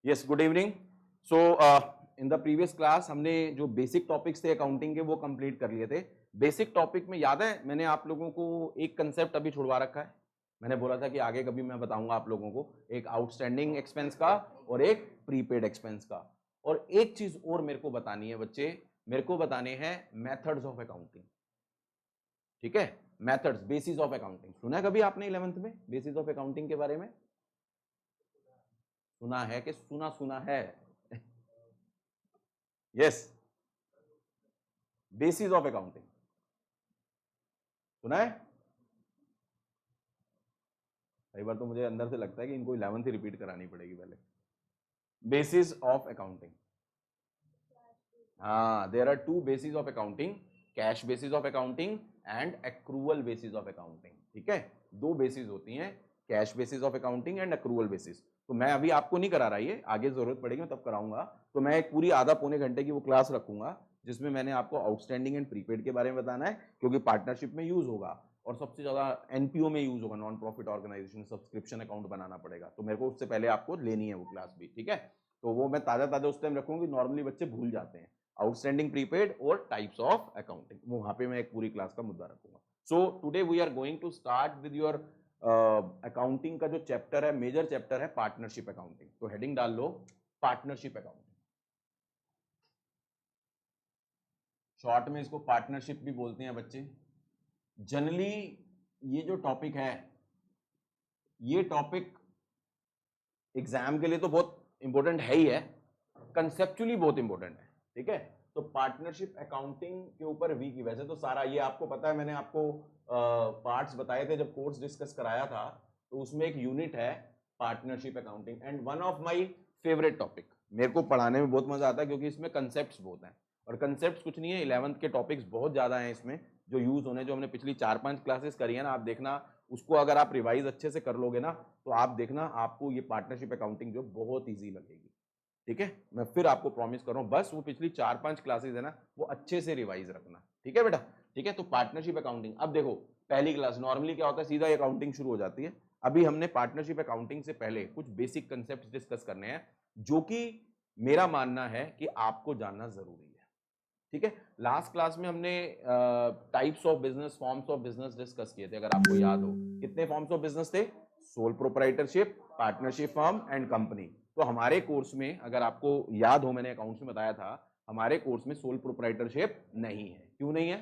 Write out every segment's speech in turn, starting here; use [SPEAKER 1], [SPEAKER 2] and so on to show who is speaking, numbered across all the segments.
[SPEAKER 1] Yes, good evening. So in the previous class हमने जो basic topics थे accounting के वो कंप्लीट कर लिए थे। बेसिक टॉपिक में याद है मैंने आप लोगों को एक कंसेप्ट अभी छुड़वा रखा है। मैंने बोला था कि आगे कभी मैं बताऊंगा आप लोगों को, एक आउटस्टैंडिंग एक्सपेंस का और एक प्रीपेड एक्सपेंस का। और एक चीज और मेरे को बतानी है बच्चे, मेरे को बताने हैं मेथड्स ऑफ अकाउंटिंग। ठीक है, मेथड्स, बेसिस ऑफ अकाउंटिंग। सुना है कभी आपने 11th में बेसिस ऑफ अकाउंटिंग के बारे में? सुना है कि सुना है? यस, बेसिस ऑफ अकाउंटिंग सुना है? कई बार तो मुझे अंदर से लगता है कि इनको 11th ही रिपीट करानी पड़ेगी पहले। बेसिस ऑफ अकाउंटिंग, हाँ, there are two basis of accounting, cash basis of accounting and accrual basis of accounting. ठीक है, दो बेसिस होती हैं, cash basis of accounting and accrual basis. तो मैं अभी आपको नहीं करा रहा, ये आगे जरूरत पड़ेगी मैं तब कराऊंगा। तो मैं एक पूरी आधा पौने घंटे की वो क्लास रखूंगा जिसमें मैंने आपको आउटस्टैंडिंग एंड प्रीपेड के बारे में बताना है, क्योंकि पार्टनरशिप में यूज होगा और सबसे ज्यादा एनपीओ में यूज होगा, non profit organisation, subscription account बनाना पड़ेगा। तो मेरे को उससे पहले आपको लेनी है वो क्लास भी। ठीक है, तो वो मैं ताजा ताजा उस टाइम रखूंगी, नॉर्मली बच्चे भूल जाते हैं। आउटस्टैंडिंग, प्रीपेड और टाइप्स ऑफ अकाउंटिंग, वो वहां पे मैं एक पूरी क्लास का मुद्दा रखूंगा। So today we are going to start with your accounting का जो चैप्टर है, मेजर चैप्टर है पार्टनरशिप अकाउंटिंग। तो हेडिंग डाल लो पार्टनरशिप अकाउंटिंग। शॉर्ट में इसको पार्टनरशिप भी बोलते हैं बच्चे। जनरली ये जो टॉपिक है, ये टॉपिक एग्जाम के लिए तो बहुत इंपॉर्टेंट है ही है, कंसेप्चुअली बहुत इंपॉर्टेंट है। ठीक है, तो पार्टनरशिप अकाउंटिंग के ऊपर वीक, वैसे तो सारा ये आपको पता है, मैंने आपको पार्ट्स बताए थे जब कोर्स डिस्कस कराया था। तो उसमें एक यूनिट है partnership accounting and one of my favourite topic. मेरे को पढ़ाने में बहुत मजा आता है क्योंकि इसमें कंसेप्ट्स बहुत हैं, और कंसेप्ट्स कुछ नहीं है, 11th के टॉपिक्स बहुत ज्यादा हैं इसमें जो यूज होने, जो हमने पिछली 4-5 क्लासेस करी है ना, आप देखना उसको अगर आप रिवाइज अच्छे से कर लोगे ना, तो आप देखना आपको ये पार्टनरशिप अकाउंटिंग जो बहुत ईजी लगेगी। ठीक है, मैं फिर आपको प्रॉमिस कर रहा हूं, बस वो पिछली 4-5 क्लासेस है ना, वो अच्छे से रिवाइज रखना। ठीक है बेटा? ठीक है, तो पार्टनरशिप अकाउंटिंग, अब देखो पहली क्लास नॉर्मली क्या होता है, सीधा अकाउंटिंग शुरू हो जाती है। अभी हमने पार्टनरशिप अकाउंटिंग से पहले कुछ बेसिक कंसेप्ट डिस्कस करने हैं, जो कि मेरा मानना है कि आपको जानना जरूरी है। ठीक है, लास्ट क्लास में हमने types of business, forms of business discuss किए थे, अगर आपको याद हो। कितने फॉर्म्स ऑफ बिजनेस थे? Sole proprietorship, partnership firm and company. तो हमारे कोर्स में, अगर आपको याद हो, मैंने अकाउंट्स में बताया था, हमारे कोर्स में सोल प्रोप्राइटरशिप नहीं है। क्यों नहीं है?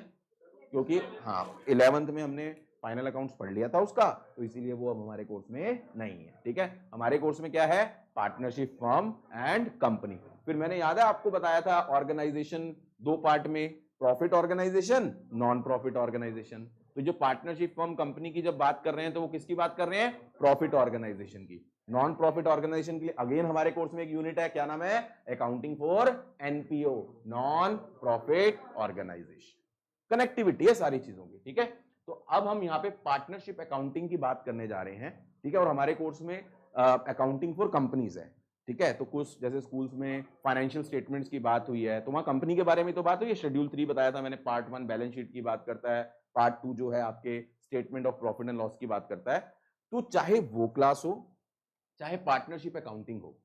[SPEAKER 1] क्योंकि हाँ, 11th में हमने फाइनल अकाउंट्स पढ़ लिया था उसका, तो इसीलिए वो अब हमारे कोर्स में नहीं है। ठीक है, हमारे कोर्स में क्या है? Partnership firm and company. फिर मैंने, याद है आपको बताया था, ऑर्गेनाइजेशन दो पार्ट में, profit organisation, non profit organisation. तो जो पार्टनरशिप फर्म कंपनी की जब बात कर रहे हैं तो वो किसकी बात कर रहे हैं? प्रॉफिट ऑर्गेनाइजेशन की। नॉन प्रॉफिट ऑर्गेनाइजेशन के लिए अगेन हमारे कोर्स में एक यूनिट है, क्या नाम है? Accounting for NPO, non profit organisation. Connectivity है सारी चीजों की। ठीक है, तो अब हम यहाँ पे पार्टनरशिप अकाउंटिंग की बात करने जा रहे हैं। ठीक है, और हमारे कोर्स में अकाउंटिंग फॉर कंपनीज है। ठीक है, तो कुछ जैसे स्कूल्स में फाइनेंशियल स्टेटमेंट्स की बात हुई है, तो वहां कंपनी के बारे में तो बात हुई है, शेड्यूल 3 बताया था मैंने, पार्ट 1 बैलेंस शीट की बात करता है, पार्ट 2 जो है आपके statement of profit and loss की बात करता है। तो चाहे वो क्लास हो, चाहे पार्टनरशिप अकाउंटिंग हो,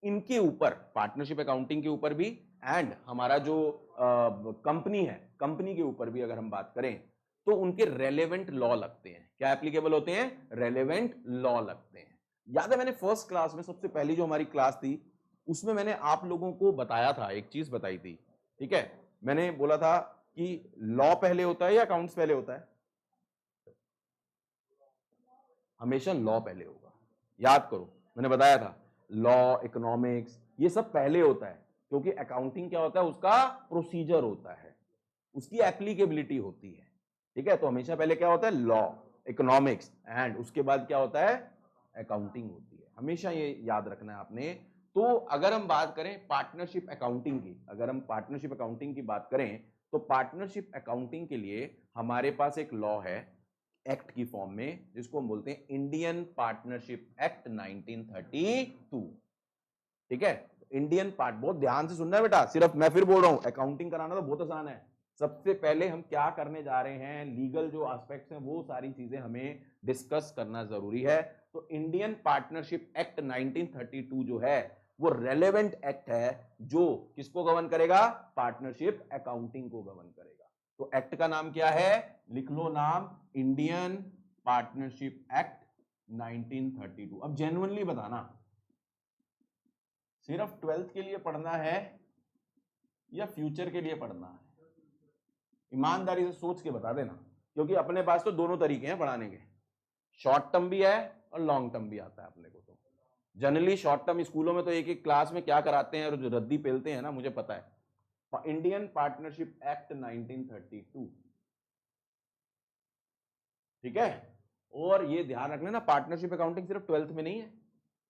[SPEAKER 1] इनके ऊपर, पार्टनरशिप अकाउंटिंग के ऊपर भी एंड हमारा जो कंपनी है, कंपनी के ऊपर भी अगर हम बात करें, तो उनके रेलेवेंट लॉ लगते हैं। क्या एप्लीकेबल होते हैं? रेलेवेंट लॉ लगते हैं। याद है मैंने फर्स्ट क्लास में, सबसे पहली जो हमारी क्लास थी, उसमें मैंने आप लोगों को बताया था, एक चीज बताई थी। ठीक है, मैंने बोला था कि लॉ पहले होता है या अकाउंट्स पहले होता है? हमेशा लॉ पहले होगा। याद करो, मैंने बताया था लॉ, इकोनॉमिक्स, ये सब पहले होता है, क्योंकि अकाउंटिंग क्या होता है? उसका प्रोसीजर होता है, उसकी एप्लीकेबिलिटी होती है। ठीक है, तो हमेशा पहले क्या होता है? लॉ, इकोनॉमिक्स, एंड उसके बाद क्या होता है? अकाउंटिंग होती है। हमेशा ये याद रखना है आपने। तो अगर हम बात करें पार्टनरशिप अकाउंटिंग की, अगर हम पार्टनरशिप अकाउंटिंग की बात करें, तो पार्टनरशिप अकाउंटिंग के लिए हमारे पास एक लॉ है, एक्ट की फॉर्म में, जिसको हम बोलते हैं इंडियन पार्टनरशिप एक्ट 1932। ठीक है, इंडियन पार्ट, बहुत ध्यान से सुनना है बेटा, सिर्फ मैं फिर बोल रहा हूं, अकाउंटिंग कराना तो बहुत आसान है। सबसे पहले हम क्या करने जा रहे हैं, लीगल जो एस्पेक्ट्स हैं वो सारी चीजें हमें डिस्कस करना जरूरी है। तो इंडियन पार्टनरशिप एक्ट 1932 जो है, वो रेलेवेंट एक्ट है जो किसको गवर्न करेगा, पार्टनरशिप अकाउंटिंग को गवर्न करेगा। तो एक्ट का नाम क्या है, लिख लो नाम, इंडियन पार्टनरशिप एक्ट 1932। अब जेन्युइनली बताना, सिर्फ 12th के लिए पढ़ना है या फ्यूचर के लिए पढ़ना है, ईमानदारी से सोच के बता देना, क्योंकि अपने पास तो दोनों तरीके हैं पढ़ाने के, शॉर्ट टर्म भी है और लॉन्ग टर्म भी आता है अपने को। तो जनरली शॉर्ट टर्म स्कूलों में तो एक एक क्लास में क्या कराते हैं और जो रद्दी पेलते हैं ना, मुझे पता है। इंडियन पार्टनरशिप एक्ट 1932, ठीक है। और ये ध्यान रखना ना, पार्टनरशिप अकाउंटिंग सिर्फ 12th में नहीं है,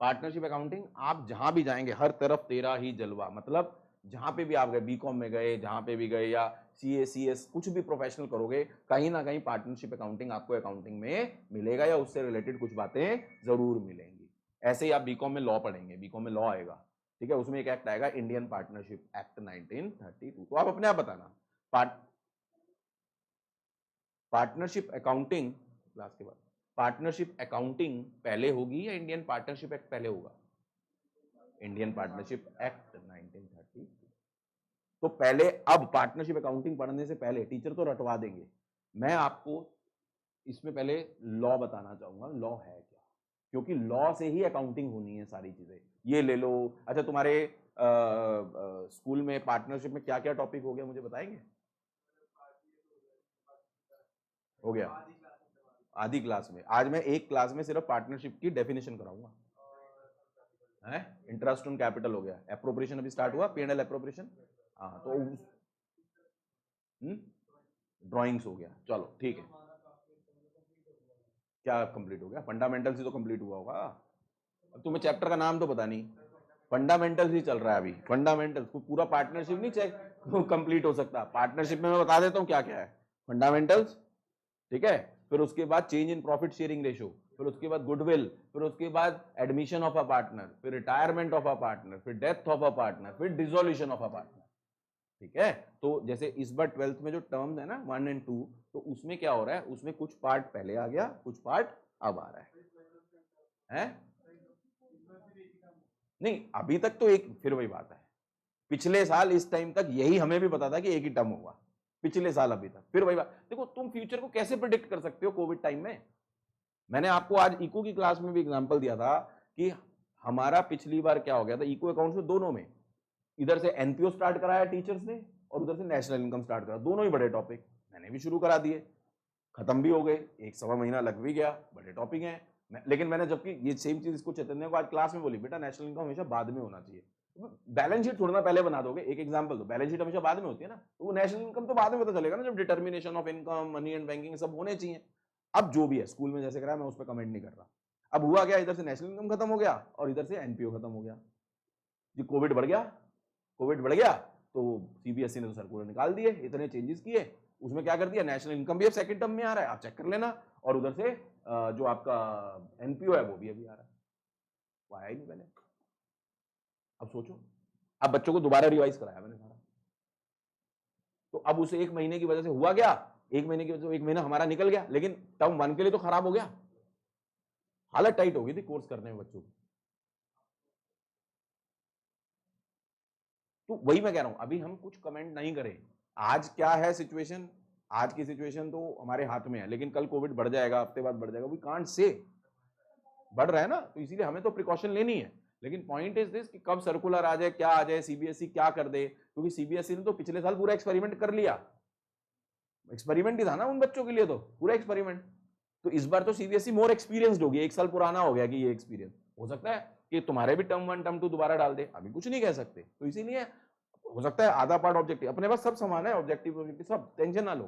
[SPEAKER 1] पार्टनरशिप अकाउंटिंग आप जहां भी जाएंगे हर तरफ तेरा ही जलवा, मतलब जहां पे भी आप गए, बीकॉम में गए, जहां पे भी गए, या सीए सीएस कुछ भी प्रोफेशनल करोगे, कहीं ना कहीं पार्टनरशिप अकाउंटिंग आपको अकाउंटिंग में मिलेगा या उससे रिलेटेड कुछ बातें जरूर मिलेंगी। ऐसे ही आप बीकॉम में लॉ पढ़ेंगे, बीकॉम में लॉ आएगा, ठीक है, उसमें एक एक्ट आएगा इंडियन पार्टनरशिप एक्ट 1932। तो आप अपने आप बताना, पार्टनरशिप अकाउंटिंग क्लास के बाद पार्टनरशिप अकाउंटिंग पहले होगी या इंडियन पार्टनरशिप एक्ट पहले होगा? Indian partnership act 1930। तो पहले, अब पार्टनरशिप अकाउंटिंग पढ़ने से पहले टीचर तो रटवा देंगे, मैं आपको इसमें पहले लॉ बताना चाहूंगा, लॉ है क्या, क्योंकि लॉ से ही अकाउंटिंग होनी है सारी चीजें। ये ले लो। अच्छा, तुम्हारे स्कूल में पार्टनरशिप में क्या क्या टॉपिक हो गया, मुझे बताएंगे? हो गया आधी क्लास में। आज मैं एक क्लास में सिर्फ पार्टनरशिप की डेफिनेशन कराऊंगा, है इंटरेस्ट ऑन कैपिटल हो गया, एप्रोप्रिएशन अभी स्टार्ट हुआ, P&L एप्रोप्रिएशन, हाँ तो ड्राइंग्स हो गया, चलो ठीक है। क्या कंप्लीट हो गया? फंडामेंटल्स ही तो कंप्लीट हुआ होगा। अब तुम्हें चैप्टर का नाम तो पता नहीं, फंडामेंटल्स ही चल रहा है अभी, फंडामेंटल्स को पूरा पार्टनरशिप नहीं चेक कंप्लीट हो सकता। पार्टनरशिप में मैं बता देता हूँ क्या क्या है, फंडामेंटल्स, ठीक है, फिर उसके बाद change in profit sharing ratio, फिर उसके बाद गुडविल, फिर उसके बाद एडमिशन ऑफ अ पार्टनर, फिर रिटायरमेंट ऑफ अ पार्टनर, फिर डेथ ऑफ अ पार्टनर, फिर डिसोल्यूशन ऑफ अ पार्टनर, ठीक है। तो जैसे इस बार 12th में जो टर्म्स है ना 1 और 2, तो उसमें क्या हो रहा है, उसमें कुछ पार्ट पहले आ गया, कुछ पार्ट अब आ रहा है? नहीं, अभी तक तो एक, फिर वही बात है, पिछले साल इस टाइम तक यही हमें भी पता था कि एक ही टर्म होगा, पिछले साल अभी तक, फिर वही बात। देखो, तुम फ्यूचर को कैसे प्रिडिक्ट कर सकते हो कोविड टाइम में? मैंने आपको आज इको की क्लास में भी एग्जांपल दिया था कि हमारा पिछली बार क्या हो गया था इको अकाउंट्स में, दोनों में इधर से एनपीओ स्टार्ट कराया टीचर्स ने और उधर से नेशनल इनकम स्टार्ट करा, दोनों ही बड़े टॉपिक मैंने भी शुरू करा दिए, खत्म भी हो गए, 1-1.25 महीना लग भी गया, बड़े टॉपिक हैं। लेकिन मैंने जबकि ये सेम चीज इसको चैतन्य को आज क्लास में बोली, बेटा नेशनल इनकम हमेशा बाद में होना चाहिए, बैलेंस शीट थोड़ा पहले बना दोगे, एक एग्जांपल दो, बैलेंस शीट हमेशा बाद में होती है ना, तो वो नेशनल इनकम तो बाद में पता चलेगा ना, जब determination of income, money and banking सब होने चाहिए। अब जो भी है स्कूल में जैसे कराया, मैं उस पर कमेंट नहीं कर रहा। अब हुआ क्या, इधर से नेशनल इनकम खत्म हो गया और इधर से एनपीओ खत्म हो गया जी, कोविड बढ़ गया, कोविड बढ़ गया, तो सीबीएसई ने तो सर्कुलर निकाल दिए, इतने चेंजेस किए, उसमें क्या कर दिया, नेशनल इनकम भी अब सेकंड टर्म में आ रहा है, आप चेक कर लेना, और उधर से जो आपका एनपीओ है वो भी अभी आ रहा है, वो आया ही नहीं पहले। अब सोचो, अब बच्चों को दोबारा रिवाइज कराया मैंने सारा, तो अब उसे 1 महीने की वजह से हुआ क्या, 1 महीने की वजह से 1 महीना हमारा निकल गया, लेकिन टर्म 1 के लिए तो खराब हो गया, हालत टाइट हो गई थी कोर्स करने में बच्चों की। तो वही मैं कह रहा हूं, अभी हम कुछ कमेंट नहीं करें, आज क्या है सिचुएशन, आज की सिचुएशन तो हमारे हाथ में है, लेकिन कल कोविड बढ़ जाएगा, हफ्ते बाद बढ़ जाएगा, वी कांट से, बढ़ रहा है ना, तो इसीलिए हमें तो प्रिकॉशन लेनी है। लेकिन पॉइंट इज दिस कि कब सर्कुलर आ जाए, क्या आ जाए, सीबीएसई क्या कर दे, क्योंकि सीबीएसई ने तो पिछले साल पूरा एक्सपेरिमेंट कर लिया, एक्सपेरिमेंट ही था ना उन बच्चों के लिए, तो पूरा एक्सपेरिमेंट। तो इस बार तो सीबीएसई मोर एक्सपीरियंस्ड होगी, 1 साल पुराना हो गया कि ये एक्सपीरियंस, हो सकता है कि तुम्हारे भी टर्म 1 टर्म 2 दोबारा डाल दे, अभी कुछ नहीं कह सकते, तो इसीलिए हो सकता है आधा पार्ट ऑब्जेक्टिव, अपने पास सब समान है, ऑब्जेक्टिव सब, टेंशन ना लो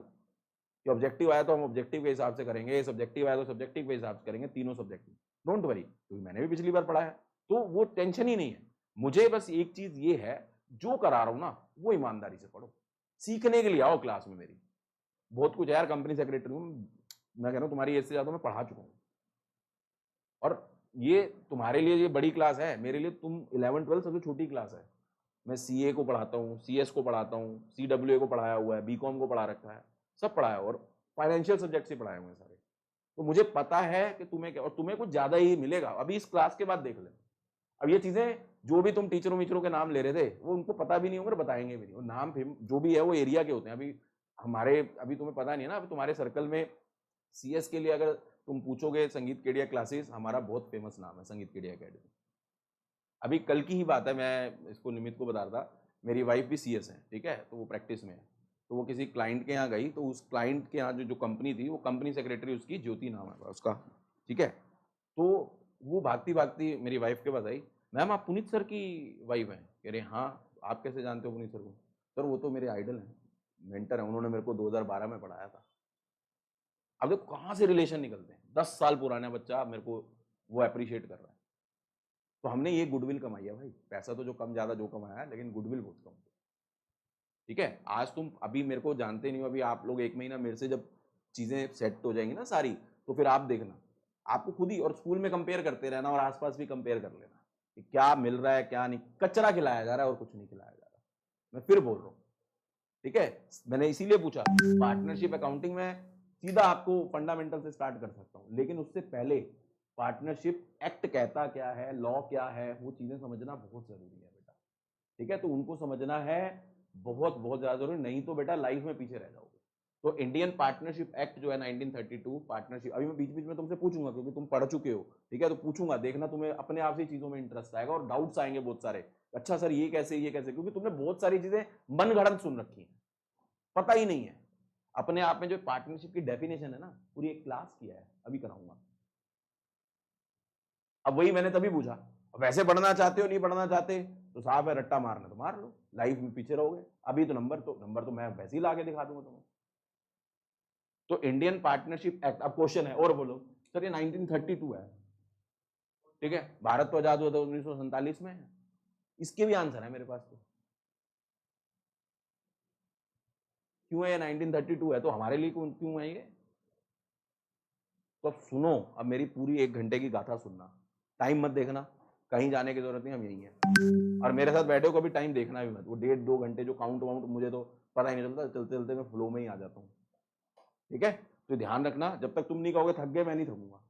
[SPEAKER 1] कि ऑब्जेक्टिव आया तो हम ऑब्जेक्टिव के हिसाब से करेंगे, सब्जेक्टिव आया तो सब्जेक्टिव के हिसाब से करेंगे, तीनों सब्जेक्टिव, डोंट वरी, क्योंकि मैंने भी पिछली बार पढ़ा है, तो वो टेंशन ही नहीं है। मुझे बस एक चीज ये है, जो करा रहा हूं ना वो ईमानदारी से पढ़ो, सीखने के लिए आओ क्लास में मेरी, बहुत कुछ यार, कंपनी सेक्रेटरी हूं मैं, कह रहा हूं तुम्हारी एज से ज्यादा मैं पढ़ा चुका हूं, और ये तुम्हारे लिए ये बड़ी क्लास है, मेरे लिए तुम 11-12 सबसे छोटी क्लास है। मैं सीए को पढ़ाता हूँ, सीएस को पढ़ाता हूँ, सीडब्ल्यूए को पढ़ाया हुआ है, बीकॉम को पढ़ा रखा है, सब पढ़ाया, और फाइनेंशियल सब्जेक्ट से पढ़ाए हुए हैं सारे, तो मुझे पता है कि तुम्हें क्या, और तुम्हें कुछ ज्यादा ही मिलेगा, अभी इस क्लास के बाद देख ले। अब ये चीजें जो भी तुम टीचरों वीचरों के नाम ले रहे थे वो उनको पता भी नहीं होगा, बताएंगे भी नहीं। वो नाम जो भी है वो एरिया के होते हैं। अभी तुम्हें पता नहीं है ना, अभी तुम्हारे सर्कल में CS के लिए अगर तुम पूछोगे संगीत केडिया क्लासेस, हमारा बहुत फेमस नाम है संगीत केडिया अकेडमी। अभी कल की ही बात है, मैं इसको निमित को बता रहा था, मेरी वाइफ भी CS है, ठीक है, तो वो प्रैक्टिस में है। तो वो किसी क्लाइंट के यहाँ गई, तो उस क्लाइंट के यहाँ जो कंपनी थी, वो कंपनी सेक्रेटरी उसकी ज्योति नाम है उसका, ठीक है। तो वो भागती भागती मेरी वाइफ के पास आई, मैम आप पुनीत सर की वाइफ हैं? कह रहे हाँ, आप कैसे जानते हो पुनीत सर को? सर वो तो मेरे आइडल हैं, मेंटर हैं, उन्होंने मेरे को 2012 में पढ़ाया था। अब देखो कहाँ से रिलेशन निकलते हैं, 10 साल पुराना बच्चा मेरे को वो अप्रिशिएट कर रहा है। तो हमने ये गुडविल कमाई है भाई, पैसा तो जो कम ज्यादा जो कमाया है, लेकिन गुडविल बहुत कम। ठीक है, आज तुम अभी मेरे को जानते नहीं हो, अभी आप लोग 1 महीना मेरे से जब चीजें सेट हो जाएंगी ना सारी, तो फिर आप देखना, आपको खुद ही, और स्कूल में कंपेयर करते रहना और आसपास भी कंपेयर कर लेना कि क्या मिल रहा है क्या नहीं। कचरा खिलाया जा रहा है और कुछ नहीं खिलाया जा रहा, मैं फिर बोल रहा हूँ। ठीक है, मैंने इसीलिए पूछा, पार्टनरशिप अकाउंटिंग में सीधा आपको फंडामेंटल से स्टार्ट कर सकता हूँ, लेकिन उससे पहले पार्टनरशिप एक्ट कहता क्या है, लॉ क्या है, वो चीजें समझना बहुत जरूरी है बेटा। ठीक है, तो उनको समझना है बहुत बहुत ज्यादा जरूरी, नहीं तो बेटा लाइफ में पीछे रह जाओगे। तो इंडियन पार्टनरशिप एक्ट जो है 1932 पार्टनरशिप, अभी मैं बीच बीच में तुमसे पूछूंगा क्योंकि तुम पढ़ चुके हो, ठीक है, तो पूछूंगा, देखना तुम्हें अपने आप से चीजों में इंटरेस्ट आएगा और डाउट्स आएंगे बहुत सारे, अच्छा सर ये कैसे ये कैसे, क्योंकि तुमने बहुत सारी चीजें मन गढ़ंत सुन रखी है, पता ही नहीं है अपने आप में। जो पार्टनरशिप की डेफिनेशन है ना, पूरी एक क्लास किया है, अभी कराऊंगा। अब वही मैंने तभी पूछा, वैसे पढ़ना चाहते हो नहीं पढ़ना चाहते तो साफ है, रट्टा मारना तो मार लो, लाइफ में पीछे रहोगे। अभी तो नंबर तो मैं वैसे ही ला के दिखा दूंगा तुम्हें। तो इंडियन पार्टनरशिप एक्ट, अब क्वेश्चन है और बोलो सर ये 1932 है, ठीक है, भारत तो आजाद हुआ था 1947 में, इसके भी आंसर है मेरे पास। तो क्यों है 1932 है, तो हमारे लिए क्यों है ये? तो अब सुनो, अब मेरी पूरी 1 घंटे की गाथा सुनना, टाइम मत देखना, कहीं जाने की जरूरत नहीं, हम यही है। और मेरे साथ बैठे हो कभी टाइम देखना भी मत, वो 1.5-2 घंटे जो काउंट वाउंट मुझे तो पता ही नहीं चलता, चलते चलते मैं फ्लो में ही आ जाता हूँ। ठीक है, तो ध्यान रखना, जब तक तुम नहीं कहोगे थक गए, मैं नहीं थकूंगा।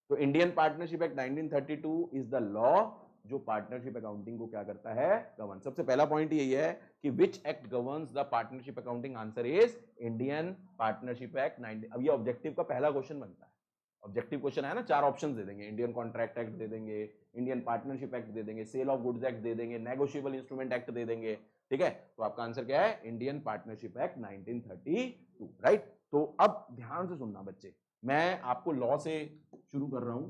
[SPEAKER 1] तो Indian partnership act 1932 is the law जो पार्टनरशिप अकाउंटिंग को क्या करता है, गवर्न। सबसे पहला पॉइंट यही है कि which act governs the partnership accounting, answer is Indian partnership act 19। अब ये ऑब्जेक्टिव का पहला क्वेश्चन बनता है, ऑब्जेक्टिव क्वेश्चन है ना, 4 ऑप्शन दे देंगे, इंडियन कॉन्ट्रैक्ट एक्ट दे देंगे, इंडियन पार्टनरशिप एक्ट दे देंगे, cell of goods act they देंगे, नेगोशिएबल इंस्ट्रूमेंट एक्ट दे देंगे। ठीक है, तो आपका आंसर क्या है, इंडियन पार्टनरशिप एक्ट 1932, राइट। तो अब ध्यान से सुनना बच्चे, मैं आपको लॉ से शुरू कर रहा हूं,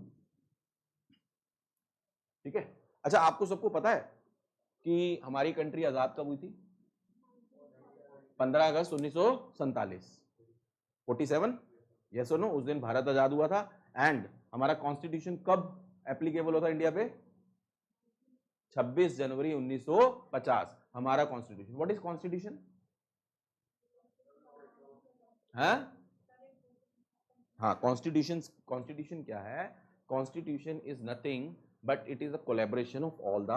[SPEAKER 1] ठीक है। अच्छा, आपको सबको पता है कि हमारी कंट्री आजाद कब हुई थी? 15 अगस्त 1947, 47, यस और नो, उस दिन भारत आजाद हुआ था। एंड हमारा कॉन्स्टिट्यूशन कब एप्लीकेबल होता इंडिया पे? 26 जनवरी 1950 हमारा कॉन्स्टिट्यूशन। What is constitution? हाँ, कॉन्स्टिट्यूशन, कॉन्स्टिट्यूशन क्या है? Constitution is nothing but it is a collaboration of all the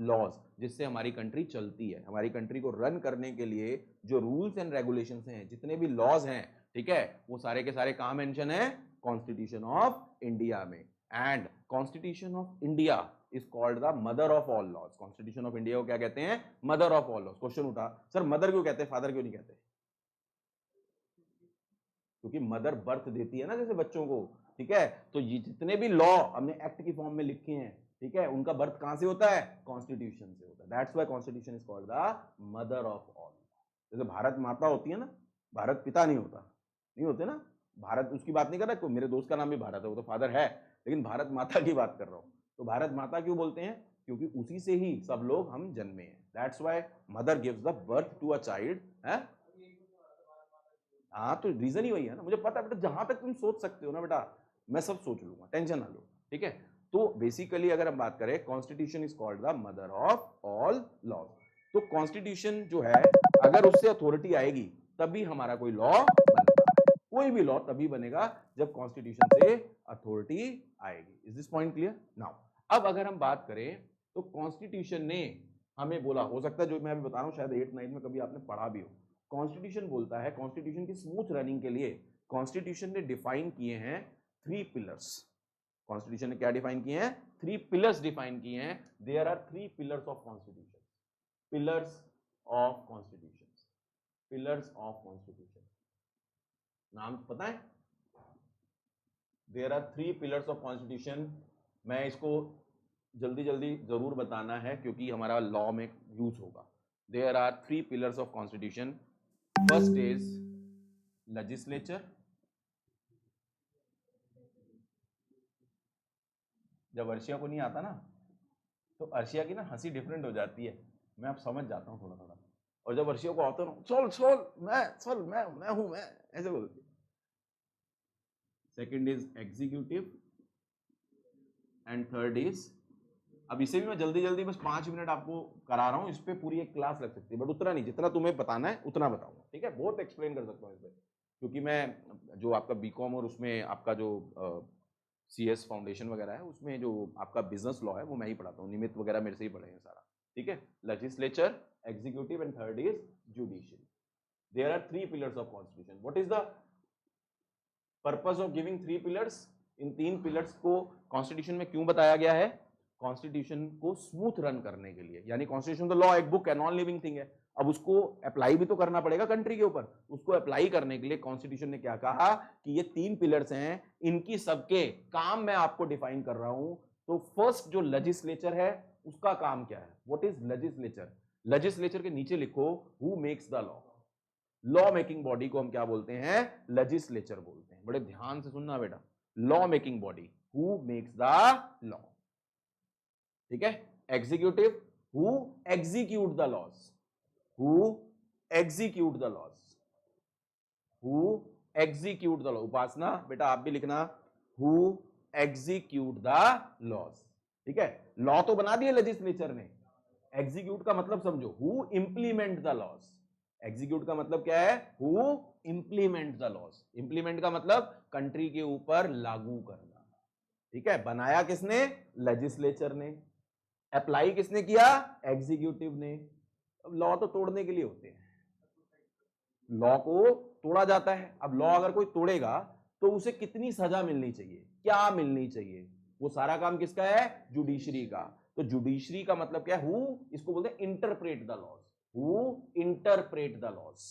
[SPEAKER 1] laws, जिससे हमारी कंट्री चलती है। हमारी कंट्री को रन करने के लिए जो रूल्स एंड रेगुलेशंस हैं, जितने भी लॉज हैं, ठीक है, वो सारे के सारे कहां मेंशन है? कॉन्स्टिट्यूशन ऑफ इंडिया में। And constitution of India is called the mother of all laws. Constitution of India को क्या कहते हैं? Mother of all laws. Question उठा, सर मदर क्यों कहते हैं, फादर क्यों नहीं कहते? क्योंकि मदर बर्थ देती है ना जैसे बच्चों को, ठीक है। तो ये जितने भी लॉ हमने एक्ट की फॉर्म में लिखे हैं, ठीक है, उनका बर्थ कहां से होता है? कॉन्स्टिट्यूशन से होता है। That's why constitution is called the mother of all. जैसे भारत माता होती है ना, भारत पिता नहीं होता, नहीं होते ना, भारत उसकी बात नहीं कर रहा, मेरे दोस्त का नाम भी भारत है, वो तो फादर है, लेकिन भारत माता की बात कर रहा हूं। तो भारत माता क्यों बोलते हैं? क्योंकि उसी से ही सब लोग हम जन्मे हैं। That's why mother gives the birth to a child, है। हाँ, तो रीजन ही वही है ना, मुझे पता है बेटा, जहां तक तुम सोच सकते हो ना बेटा, मैं सब सोच लूंगा, टेंशन ना लो, ठीक है। तो बेसिकली अगर हम बात करें, constitution is called the mother of all laws. तो कॉन्स्टिट्यूशन जो है, अगर उससे अथॉरिटी आएगी तभी हमारा कोई लॉ बनता है। कोई भी लॉ तभी बनेगा जब कॉन्स्टिट्यूशन से अथॉरिटी आएगी। Is this point clear now? अब अगर हम बात करें तो कॉन्स्टिट्यूशन ने हमें बोला, हो सकता है जो मैं अभी बता रहा हूं शायद 8th 9th में कभी आपने पढ़ा भी हो, कॉन्स्टिट्यूशन बोलता है, कॉन्स्टिट्यूशन की स्मूथ रनिंग के लिए कॉन्स्टिट्यूशन ने डिफाइन किए हैं 3 पिलर्स। कॉन्स्टिट्यूशन ने क्या डिफाइन किए हैं? 3 पिलर्स डिफाइन किए हैं. There are 3 pillars of constitution. Pillars of constitution. Pillars of constitution नाम पता है? There are 3 pillars of constitution. मैं इसको जल्दी जल्दी जरूर बताना है क्योंकि हमारा लॉ में यूज होगा. There are 3 pillars of constitution. First is legislature. जब अर्शिया को नहीं आता ना तो अर्शिया की ना हंसी डिफरेंट हो जाती है. मैं अब समझ जाता हूँ थोड़ा थोड़ा. और जब अर्शिया को आता हूँ चल मैं हूं मैं ऐसे बोलती है. Second is executive and third is, अब इसे भी मैं जल्दी जल्दी बस 5 मिनट आपको करा रहा हूँ. इस पे पूरी एक क्लास लग सकती है बट उतना नहीं, जितना तुम्हें बताना है उतना बताऊंगा. ठीक है, बहुत एक्सप्लेन कर सकता हूँ इस पे क्योंकि मैं जो आपका बीकॉम और उसमें आपका जो CS फाउंडेशन वगैरह है उसमें जो आपका बिजनेस लॉ है वो मैं ही पढ़ाता हूँ. निमित्त वगैरह मेरे से ही पढ़े हैं सारा. ठीक है, legislature, executive and third is judiciary. There are 3 pillars of constitution. What is the purpose of giving 3 pillars? इन 3 पिलर्स को कॉन्स्टिट्यूशन में क्यों बताया गया है? कॉन्स्टिट्यूशन को स्मूथ रन करने के लिए. यानी कॉन्स्टिट्यूशन तो लॉ, एक बुक है, नॉन लिविंग थिंग है. अब उसको अप्लाई भी तो करना पड़ेगा कंट्री के ऊपर. उसको अप्लाई करने के लिए कॉन्स्टिट्यूशन ने क्या कहा कि ये 3 पिलर्स हैं, इनकी सबके काम मैं आपको डिफाइन कर रहा हूं. तो फर्स्ट जो लेजिस्लेचर है उसका काम क्या है? What is legislature? लेजिस्लेचर के नीचे लिखो who makes the law. Law making body को हम क्या बोलते हैं? लेजिस्लेचर बोलते हैं. बड़े ध्यान से सुनना बेटा. Law making body, who makes the law. ठीक है. Executive, who execute the laws. Who execute the laws. Who execute the law. Upasana बेटा आप भी लिखना, हु एग्जीक्यूट द लॉज. ठीक है, लॉ तो बना दिए लेजिस्लेचर ने. एग्जीक्यूट का मतलब समझो, who implement the laws. Execute का मतलब क्या है? Who implement the laws. Implement का मतलब कंट्री के ऊपर लागू करना. ठीक है, बनाया किसने? लेजिस्लेचर ने. अप्लाई किसने किया? एग्जीक्यूटिव ने. अब लॉ तो तोड़ने के लिए होते हैं, लॉ को तोड़ा जाता है. अब लॉ अगर कोई तोड़ेगा तो उसे कितनी सजा मिलनी चाहिए, क्या मिलनी चाहिए, वो सारा काम किसका है? जुडिशरी का. तो जुडिशरी का मतलब क्या है? हु, इसको बोलते हैं interpret the laws. Who interpret the laws.